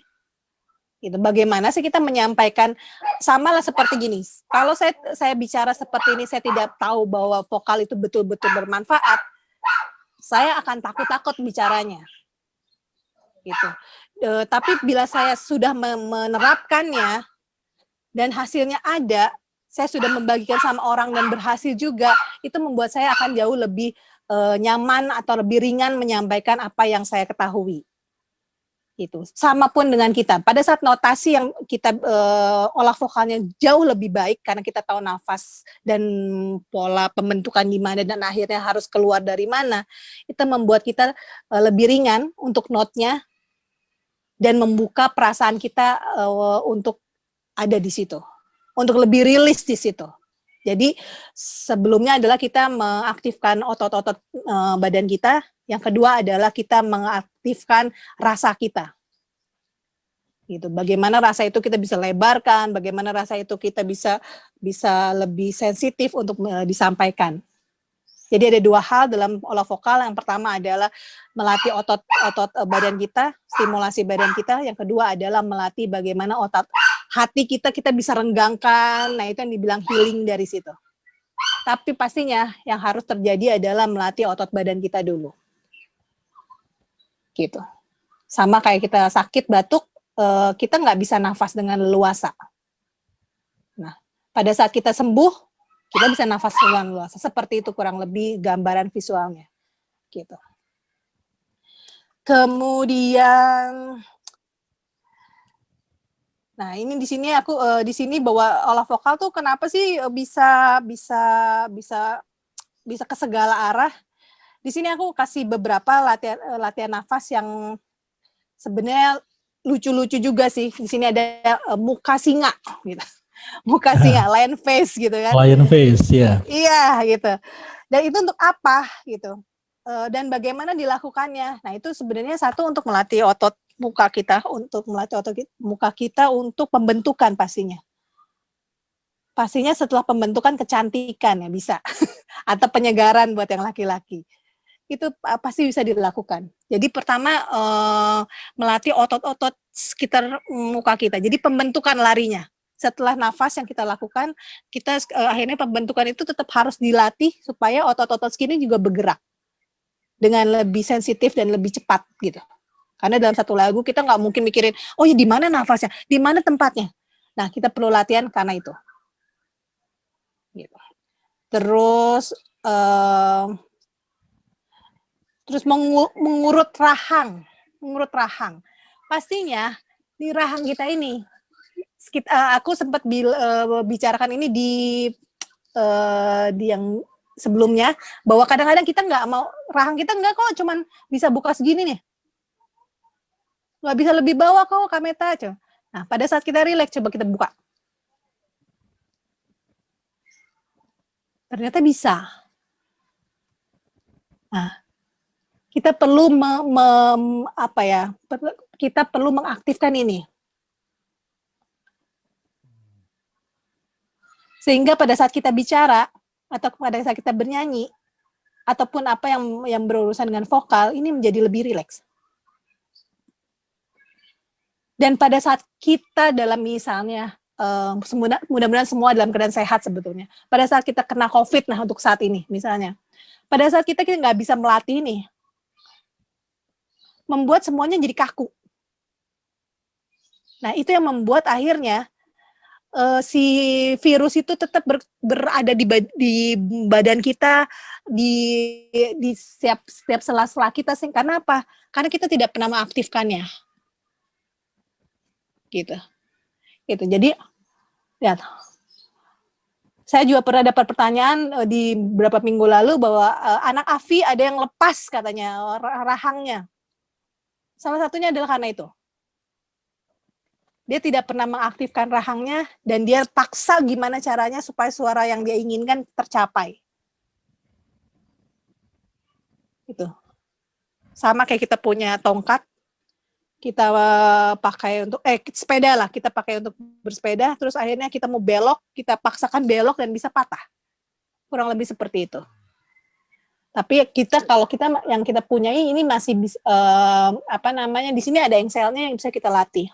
Gitu. Bagaimana sih kita menyampaikan, sama lah seperti gini. Kalau saya bicara seperti ini, saya tidak tahu bahwa vokal itu betul-betul bermanfaat, saya akan takut-takut bicaranya. Gitu. Tapi bila saya sudah menerapkannya dan hasilnya ada, saya sudah membagikan sama orang dan berhasil juga, itu membuat saya akan jauh lebih nyaman atau lebih ringan menyampaikan apa yang saya ketahui. Itu sama pun dengan kita. Pada saat notasi yang kita olah vokalnya jauh lebih baik karena kita tahu nafas dan pola pembentukan di mana dan akhirnya harus keluar dari mana, itu membuat kita lebih ringan untuk notnya dan membuka perasaan kita untuk ada di situ, untuk lebih rilis di situ. Jadi sebelumnya adalah kita mengaktifkan otot-otot badan kita. Yang kedua adalah kita mengaktifkan rasa kita. Gitu. Bagaimana rasa itu kita bisa lebarkan, bagaimana rasa itu kita bisa lebih sensitif untuk disampaikan. Jadi ada dua hal dalam olah vokal. Yang pertama adalah melatih otot badan kita, stimulasi badan kita. Yang kedua adalah melatih bagaimana otot hati kita bisa renggangkan. Nah, itu yang dibilang healing dari situ. Tapi pastinya yang harus terjadi adalah melatih otot badan kita dulu. Gitu. Sama kayak kita sakit batuk, kita nggak bisa nafas dengan leluasa. Nah, pada saat kita sembuh, kita bisa nafas dengan leluasa. Seperti itu kurang lebih gambaran visualnya. Gitu. Kemudian, nah ini di sini aku di sini bahwa olah vokal tuh kenapa sih bisa ke segala arah. Di sini aku kasih beberapa latihan nafas yang sebenarnya lucu-lucu juga sih. Di sini ada muka singa gitu. Muka singa, lion face gitu kan. Lion face, ya. Iya gitu. Dan itu untuk apa gitu. Dan bagaimana dilakukannya. Nah, itu sebenarnya satu untuk melatih otot muka kita, untuk pembentukan pastinya. Pastinya setelah pembentukan kecantikan ya bisa. Atau penyegaran buat yang laki-laki. Itu pasti bisa dilakukan. Jadi pertama melatih otot-otot sekitar muka kita. Jadi pembentukan larinya. Setelah nafas yang kita lakukan, kita akhirnya pembentukan itu tetap harus dilatih supaya otot-otot sini juga bergerak dengan lebih sensitif dan lebih cepat gitu. Karena dalam satu lagu kita nggak mungkin mikirin, oh ya di mana nafasnya, di mana tempatnya. Nah, kita perlu latihan karena itu. Gitu. Terus mengurut rahang. Pastinya di rahang kita ini, aku sempat bicarakan ini di yang sebelumnya, bahwa kadang-kadang kita nggak mau, rahang kita nggak kok, cuman bisa buka segini nih. Nggak bisa lebih bawah kok, Kameta. Nah, pada saat kita relax, coba kita buka. Ternyata bisa. Nah, kita perlu kita perlu mengaktifkan ini. Sehingga pada saat kita bicara atau pada saat kita bernyanyi ataupun apa yang berurusan dengan vokal, ini menjadi lebih rileks. Dan pada saat kita dalam misalnya mudah-mudahan semua dalam keadaan sehat sebetulnya. Pada saat kita kena COVID, nah untuk saat ini misalnya, pada saat kita nggak bisa melatih nih, membuat semuanya jadi kaku. Nah, itu yang membuat akhirnya si virus itu tetap berada di badan kita, di setiap sela-sela kita. Karena apa? Karena kita tidak pernah mengaktifkannya. Gitu. Jadi, lihat. Saya juga pernah dapat pertanyaan di beberapa minggu lalu bahwa anak Afi ada yang lepas katanya rahangnya. Salah satunya adalah karena itu. Dia tidak pernah mengaktifkan rahangnya dan dia paksa gimana caranya supaya suara yang dia inginkan tercapai. Itu. Sama kayak kita punya tongkat, kita pakai untuk sepeda lah, kita pakai untuk bersepeda, terus akhirnya kita mau belok, kita paksakan belok dan bisa patah. Kurang lebih seperti itu. Tapi kalau kita yang kita punyai ini masih di sini ada engselnya yang bisa kita latih.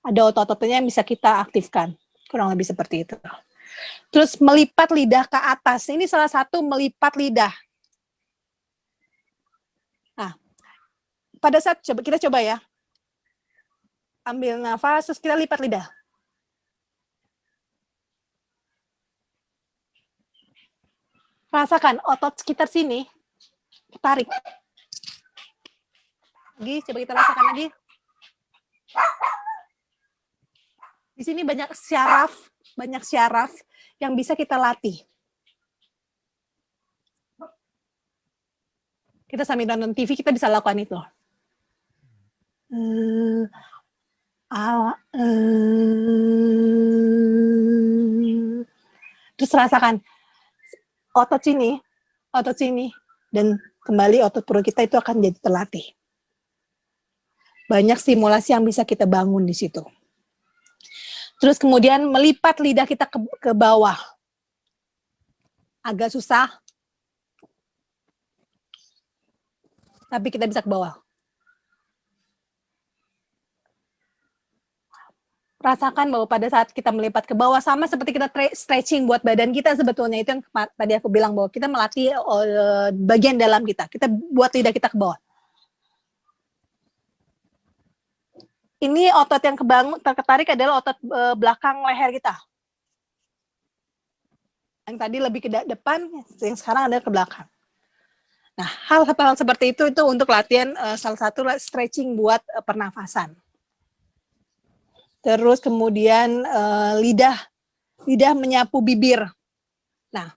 Ada otot-ototnya yang bisa kita aktifkan. Kurang lebih seperti itu. Terus melipat lidah ke atas. Ini salah satu melipat lidah. Nah, pada saat kita coba ya. Ambil nafas, terus kita lipat lidah. Rasakan otot sekitar sini, tarik. Lagi, coba kita rasakan lagi. Di sini banyak syaraf yang bisa kita latih. Kita sambil nonton TV, kita bisa lakukan itu. Terus rasakan otot sini, dan kembali otot perut kita itu akan jadi terlatih. Banyak stimulasi yang bisa kita bangun di situ. Terus kemudian melipat lidah kita ke bawah. Agak susah, tapi kita bisa ke bawah. Rasakan bahwa pada saat kita melipat ke bawah, sama seperti kita stretching buat badan kita sebetulnya. Itu yang tadi aku bilang bahwa kita melatih bagian dalam kita. Kita buat lidah kita ke bawah. Ini otot yang terketarik adalah otot belakang leher kita. Yang tadi lebih ke depan, yang sekarang ada ke belakang. Nah, hal-hal seperti itu untuk latihan salah satu stretching buat pernafasan. Terus kemudian lidah menyapu bibir. Nah,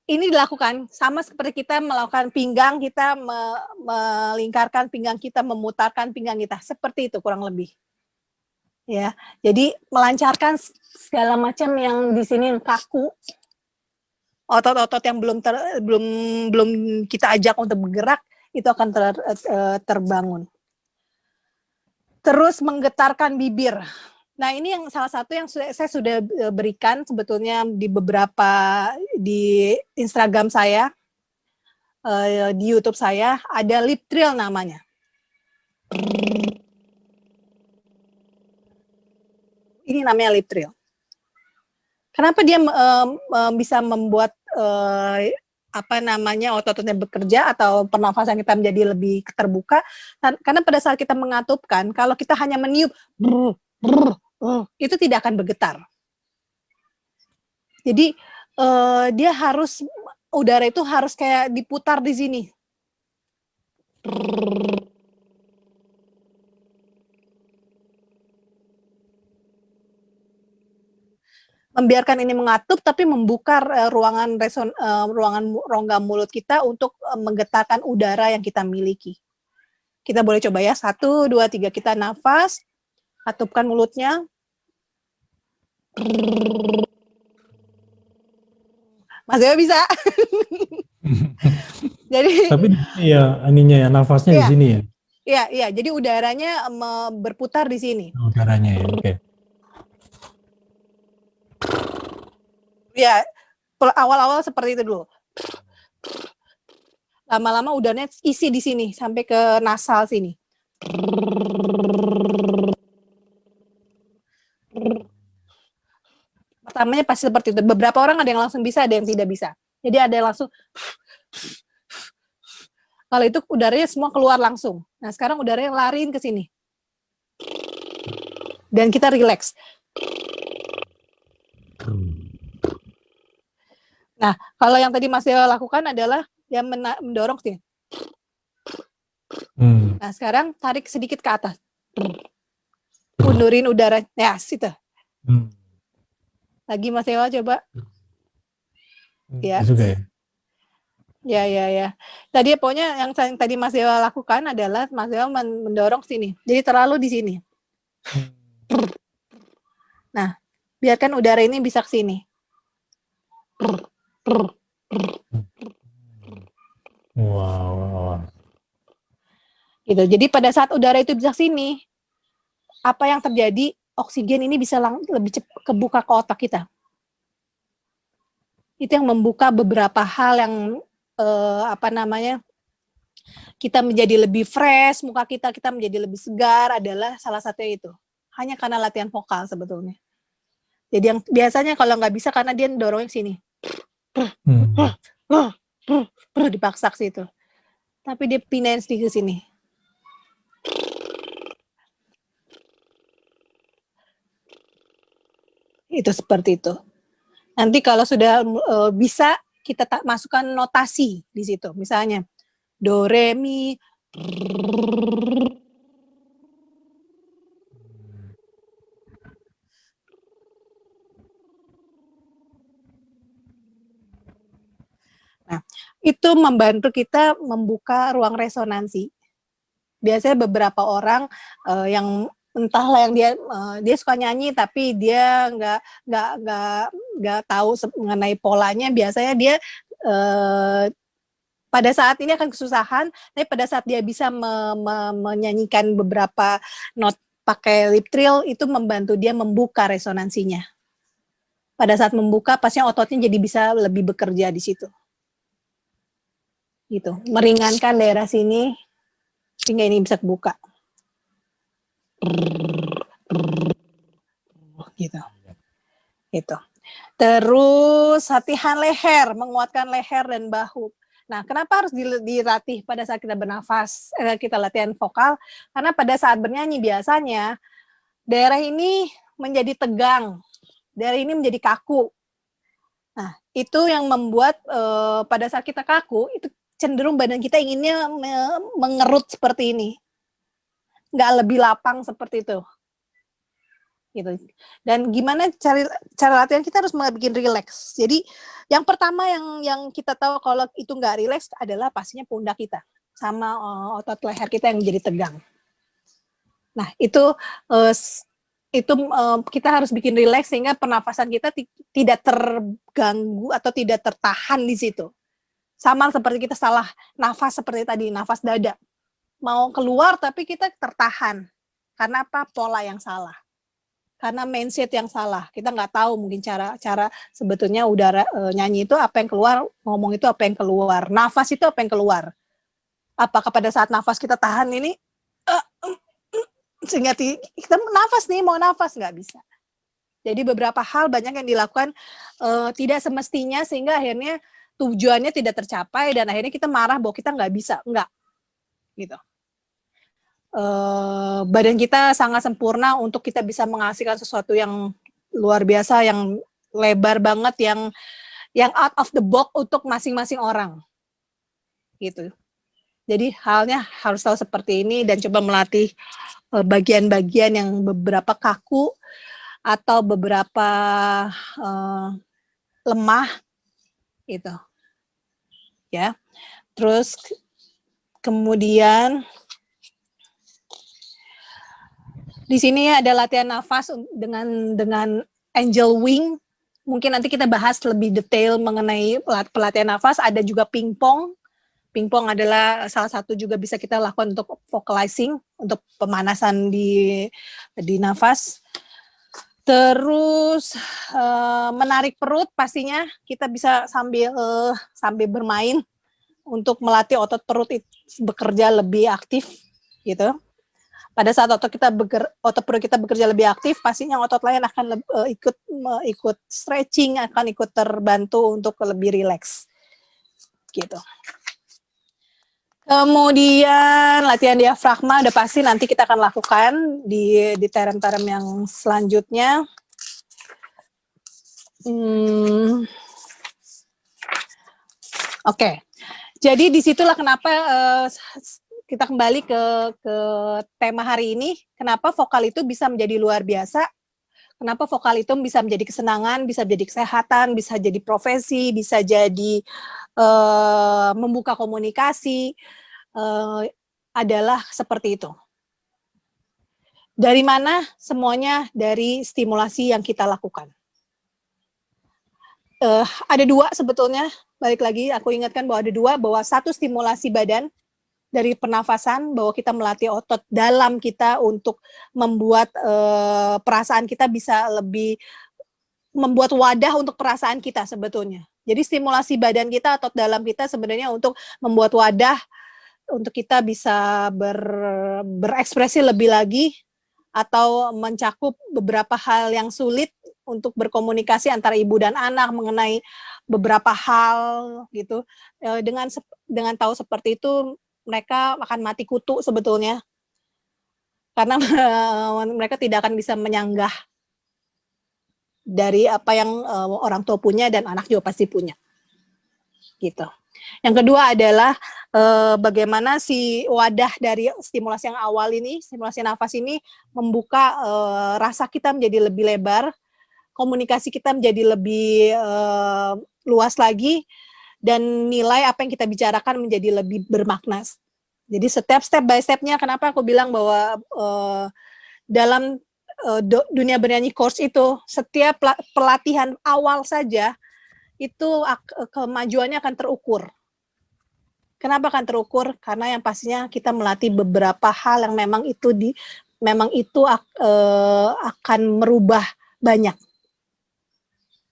ini dilakukan sama seperti kita melakukan pinggang, kita melingkarkan pinggang kita, memutarkan pinggang kita, seperti itu kurang lebih. Ya, jadi melancarkan segala macam yang di sini kaku, otot-otot yang belum kita ajak untuk bergerak itu akan terbangun. Terus menggetarkan bibir. Nah, ini yang salah satu yang saya sudah berikan sebetulnya di Instagram saya, di YouTube saya, ada lip trill namanya. Ini namanya lip trill. Kenapa dia bisa membuat otot-ototnya bekerja atau pernafasan kita menjadi lebih terbuka? Karena pada saat kita mengatupkan, kalau kita hanya meniup, itu tidak akan bergetar. Jadi udara itu harus kayak diputar di sini. Membiarkan ini mengatup, tapi membuka ruangan rongga mulut kita untuk menggetarkan udara yang kita miliki. Kita boleh coba ya, 1, 2, 3, kita nafas, atupkan mulutnya. Mas Dewa bisa. Jadi, tapi ya ininya ya, nafasnya di sini ya. Iya, jadi udaranya berputar di sini. Udaranya ya, oke. Ya, awal-awal seperti itu dulu. Lama-lama udaranya isi di sini sampai ke nasal sini. Pertamanya pasti seperti itu. Beberapa orang ada yang langsung bisa, ada yang tidak bisa. Jadi ada yang langsung. Kalau itu udaranya semua keluar langsung. Nah, sekarang udaranya lariin ke sini. Dan kita relax. Nah, kalau yang tadi Mas Dewa lakukan adalah dia mendorong sini. Nah, sekarang tarik sedikit ke atas. Undurin udara. Ya, situ. Lagi Mas Dewa coba. Enggak Ya. juga ya. Ya. Tadi pokoknya yang tadi Mas Dewa lakukan adalah Mas Dewa mendorong sini. Jadi terlalu di sini. Nah, biarkan udara ini bisa ke sini. Wow. Gitu. Jadi pada saat udara itu bisa ke sini, apa yang terjadi? Oksigen ini bisa lebih cepat kebuka ke otak kita. Itu yang membuka beberapa hal yang kita menjadi lebih fresh, muka kita menjadi lebih segar adalah salah satunya itu. Hanya karena latihan vokal sebetulnya. Jadi yang biasanya kalau nggak bisa karena dia dorongnya ke sini. Dipaksa ke situ. Tapi dia pindahin sedikit ke sini. Itu seperti itu. Nanti kalau sudah bisa kita masukkan notasi di situ. Misalnya do re mi. Nah, itu membantu kita membuka ruang resonansi. Biasanya beberapa orang yang entahlah yang dia suka nyanyi tapi dia nggak tahu mengenai polanya. Biasanya dia pada saat ini akan kesusahan, tapi pada saat dia bisa menyanyikan beberapa not pakai lip trill itu membantu dia membuka resonansinya. Pada saat membuka, pastinya ototnya jadi bisa lebih bekerja di situ. Gitu, meringankan daerah sini sehingga ini bisa kebuka. Gitu. Gitu. Terus latihan leher, menguatkan leher dan bahu. Nah, kenapa harus dilatih pada saat kita bernafas, kita latihan vokal? Karena pada saat bernyanyi biasanya daerah ini menjadi tegang, daerah ini menjadi kaku. Nah, itu yang membuat pada saat kita kaku, itu cenderung badan kita inginnya mengerut seperti ini. Nggak lebih lapang seperti itu. Gitu. Dan gimana cara latihan kita harus bikin rileks. Jadi yang pertama yang kita tahu kalau itu nggak rileks adalah pastinya pundak kita sama otot leher kita yang jadi tegang. Nah itu kita harus bikin rileks sehingga pernafasan kita tidak terganggu atau tidak tertahan di situ. Sama seperti kita salah nafas seperti tadi, nafas dada. Mau keluar tapi kita tertahan. Karena apa? Pola yang salah. Karena mindset yang salah. Kita nggak tahu mungkin cara sebetulnya udara nyanyi itu apa yang keluar, ngomong itu apa yang keluar, nafas itu apa yang keluar. Apakah pada saat nafas kita tahan ini, sehingga kita nafas nih, mau nafas nggak bisa. Jadi beberapa hal banyak yang dilakukan tidak semestinya sehingga akhirnya tujuannya tidak tercapai dan akhirnya kita marah bahwa kita nggak bisa, nggak. Gitu. Badan kita sangat sempurna untuk kita bisa menghasilkan sesuatu yang luar biasa, yang lebar banget, yang out of the box untuk masing-masing orang. Gitu. Jadi halnya harus tahu seperti ini dan coba melatih bagian-bagian yang beberapa kaku atau beberapa lemah gitu. Ya. Terus kemudian di sini ada latihan nafas dengan angel wing. Mungkin nanti kita bahas lebih detail mengenai pelatihan nafas. Ada juga pingpong. Pingpong adalah salah satu juga bisa kita lakukan untuk vocalizing, untuk pemanasan di nafas. Terus menarik perut pastinya kita bisa sambil bermain untuk melatih otot perut bekerja lebih aktif gitu. Pada saat otot perut kita bekerja lebih aktif, pastinya otot lain akan ikut stretching, akan ikut terbantu untuk lebih rileks. Gitu. Kemudian latihan diafragma udah pasti nanti kita akan lakukan di terem-terem yang selanjutnya. Oke. Jadi disitulah kenapa kita kembali ke tema hari ini, kenapa vokal itu bisa menjadi luar biasa, Kenapa vokal itu bisa menjadi kesenangan, bisa menjadi kesehatan, bisa jadi profesi, bisa jadi membuka komunikasi, adalah seperti itu. Dari mana? Semuanya dari stimulasi yang kita lakukan. Ada dua sebetulnya, balik lagi aku ingatkan bahwa ada dua, bahwa satu stimulasi badan, dari pernafasan, bahwa kita melatih otot dalam kita untuk membuat perasaan kita bisa lebih, membuat wadah untuk perasaan kita sebetulnya. Jadi stimulasi badan kita, otot dalam kita sebenarnya untuk membuat wadah untuk kita bisa berekspresi lebih lagi, atau mencakup beberapa hal yang sulit untuk berkomunikasi antara ibu dan anak mengenai beberapa hal gitu. Dengan tahu seperti itu, mereka akan mati kutu sebetulnya, karena mereka tidak akan bisa menyanggah dari apa yang orang tua punya dan anak juga pasti punya, gitu. Yang kedua adalah bagaimana si wadah dari stimulasi yang awal ini, stimulasi nafas ini membuka rasa kita menjadi lebih lebar, komunikasi kita menjadi lebih luas lagi, dan nilai apa yang kita bicarakan menjadi lebih bermakna. Jadi step by stepnya, kenapa aku bilang bahwa dalam dunia bernyanyi course itu, setiap pelatihan awal saja, itu kemajuannya akan terukur. Kenapa akan terukur? Karena yang pastinya kita melatih beberapa hal yang memang itu akan merubah banyak.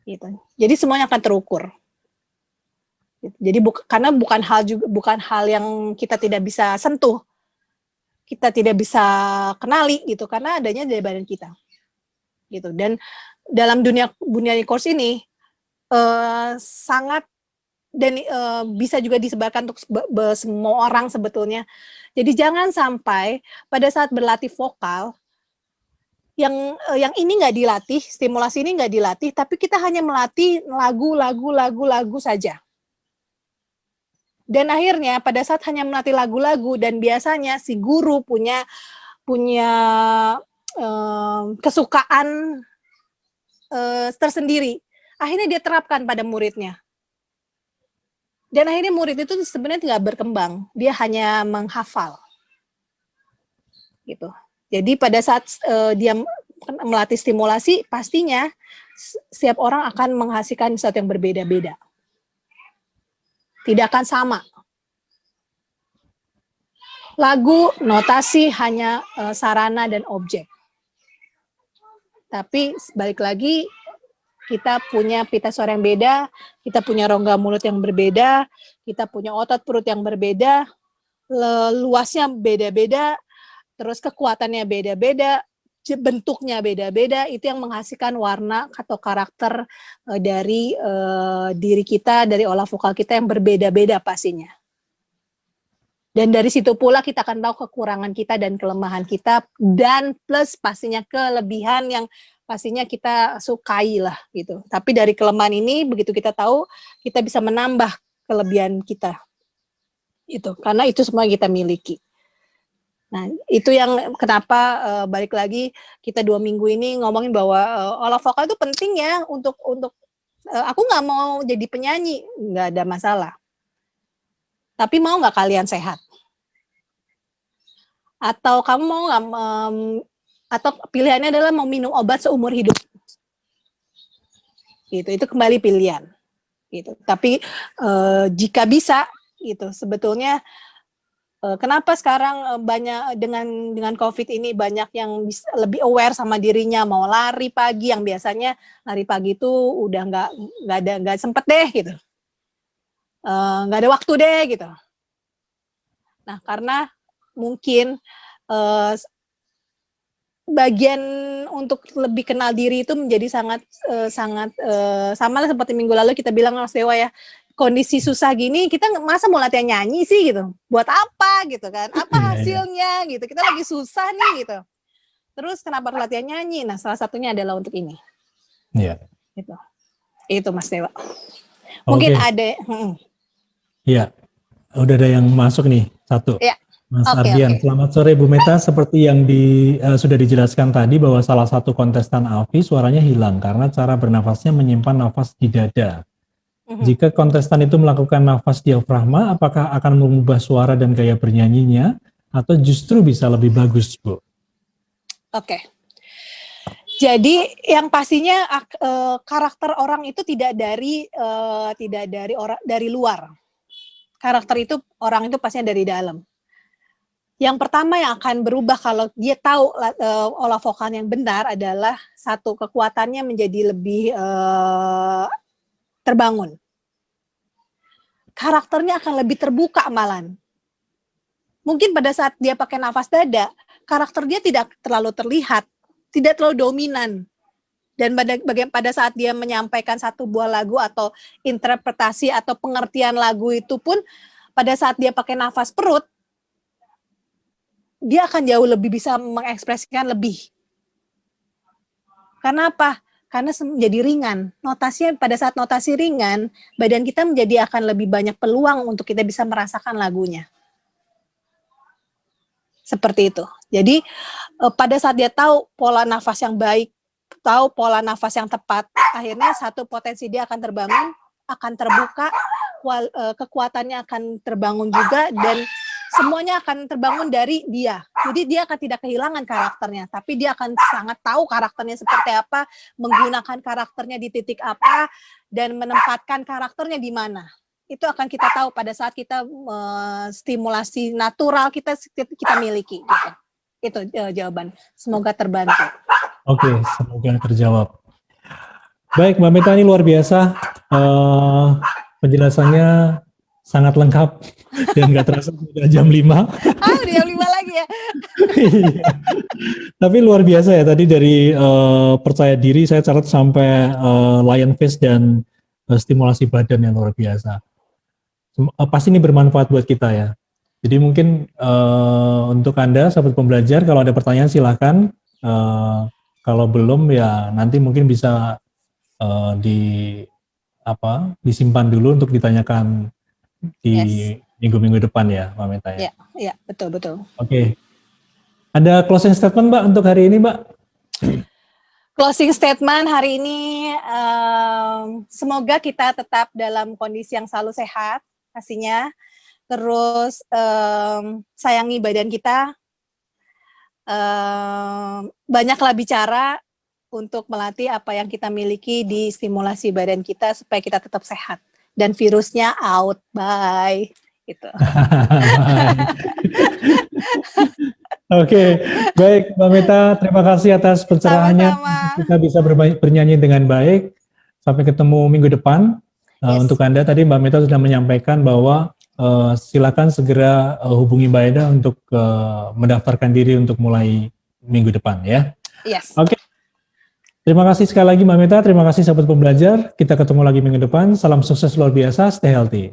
Gitu. Jadi semuanya akan terukur. Jadi karena bukan hal yang kita tidak bisa sentuh, kita tidak bisa kenali gitu, karena adanya dari badan kita, gitu. Dan dalam dunia course ini sangat, dan bisa juga disebarkan untuk semua orang sebetulnya. Jadi jangan sampai pada saat berlatih vokal yang ini nggak dilatih, stimulasi ini nggak dilatih, tapi kita hanya melatih lagu saja. Dan akhirnya pada saat hanya melatih lagu-lagu, dan biasanya si guru punya kesukaan tersendiri, akhirnya dia terapkan pada muridnya. Dan akhirnya murid itu sebenarnya tidak berkembang, dia hanya menghafal. Gitu. Jadi pada saat dia melatih stimulasi, pastinya setiap orang akan menghasilkan sesuatu yang berbeda-beda. Tidak akan sama. Lagu, notasi hanya sarana dan objek. Tapi balik lagi, kita punya pita suara yang beda, kita punya rongga mulut yang berbeda, kita punya otot perut yang berbeda, luasnya beda-beda, terus kekuatannya beda-beda, bentuknya beda-beda, itu yang menghasilkan warna atau karakter dari diri kita, dari olah vokal kita yang berbeda-beda pastinya. Dan dari situ pula kita akan tahu kekurangan kita dan kelemahan kita, dan plus pastinya kelebihan yang pastinya kita sukai lah gitu. Tapi dari kelemahan ini, begitu kita tahu, kita bisa menambah kelebihan kita. Itu karena itu semua kita miliki. Nah, itu yang kenapa balik lagi kita 2 minggu ini ngomongin bahwa olah vokal itu penting ya untuk aku nggak mau jadi penyanyi, nggak ada masalah. Tapi mau nggak kalian sehat? Atau kamu mau nggak, atau pilihannya adalah mau minum obat seumur hidup? Gitu, itu kembali pilihan. Gitu. Tapi jika bisa, gitu, sebetulnya kenapa sekarang banyak dengan COVID ini banyak yang lebih aware sama dirinya, mau lari pagi, yang biasanya lari pagi itu udah nggak sempet deh gitu, nggak ada waktu deh gitu. Nah, karena mungkin bagian untuk lebih kenal diri itu menjadi sangat sama lah seperti minggu lalu kita bilang Mas Dewa ya, kondisi susah gini kita masa mau latihan nyanyi sih gitu, buat apa gitu kan, apa hasilnya gitu, kita lagi susah nih gitu, terus kenapa latihan nyanyi? Nah, salah satunya adalah untuk ini. Iya. Itu Mas Dewa. Mungkin ada. Iya, udah ada yang masuk nih, satu. Ya. Mas Oke, Ardian, oke. selamat sore Bu Meta. Seperti yang sudah dijelaskan tadi bahwa salah satu kontestan Alfi suaranya hilang karena cara bernafasnya menyimpan nafas di dada. Mhm. Jika kontestan itu melakukan nafas diafragma, apakah akan mengubah suara dan gaya bernyanyinya atau justru bisa lebih bagus, Bu? Oke. Jadi yang pastinya karakter orang itu tidak dari dari luar. Karakter itu orang itu pastinya dari dalam. Yang pertama yang akan berubah kalau dia tahu olah vokal yang benar adalah satu, kekuatannya menjadi lebih terbangun. Karakternya akan lebih terbuka malan. Mungkin pada saat dia pakai nafas dada, karakter dia tidak terlalu terlihat, tidak terlalu dominan. Dan pada saat dia menyampaikan satu buah lagu atau interpretasi atau pengertian lagu itu pun, pada saat dia pakai nafas perut, dia akan jauh lebih bisa mengekspresikan lebih. Karena apa? Karena menjadi ringan. Notasinya pada saat notasi ringan, badan kita menjadi akan lebih banyak peluang untuk kita bisa merasakan lagunya. Seperti itu. Jadi pada saat dia tahu pola nafas yang baik, tahu pola nafas yang tepat, akhirnya satu potensi dia akan terbangun, akan terbuka, kekuatannya akan terbangun juga, dan semuanya akan terbangun dari dia. Jadi dia akan tidak kehilangan karakternya, tapi dia akan sangat tahu karakternya seperti apa, menggunakan karakternya di titik apa, dan menempatkan karakternya di mana. Itu akan kita tahu pada saat kita stimulasi natural kita miliki. Gitu. Itu jawaban. Semoga terbantu. Oke, semoga terjawab. Baik, Mbak Meta, ini luar biasa. Penjelasannya sangat lengkap dan nggak terasa sudah jam 5. Udah jam 5 lagi ya. Iya. Tapi luar biasa ya, tadi dari percaya diri saya catat sampai lion face dan stimulasi badan yang luar biasa. Pasti ini bermanfaat buat kita ya. Jadi mungkin untuk Anda sahabat pembelajar, kalau ada pertanyaan silahkan. Kalau belum ya nanti mungkin bisa disimpan dulu untuk ditanyakan di minggu-minggu depan ya, Mbak Meta ya. Iya, betul. Oke. Ada closing statement Mbak untuk hari ini, Mbak? Closing statement hari ini, semoga kita tetap dalam kondisi yang selalu sehat pastinya. Terus sayangi badan kita, banyaklah bicara untuk melatih apa yang kita miliki di stimulasi badan kita supaya kita tetap sehat dan virusnya out. Bye. Gitu. Oke, baik Mbak Meta, terima kasih atas pencerahannya. Kita bisa bernyanyi dengan baik. Sampai ketemu minggu depan. Untuk Anda tadi Mbak Meta sudah menyampaikan bahwa silakan segera hubungi Mbak Eda untuk mendaftarkan diri untuk mulai minggu depan ya. Yes. Oke. Terima kasih sekali lagi Mbak Meta, terima kasih sahabat pembelajar. Kita ketemu lagi minggu depan. Salam sukses luar biasa, stay healthy.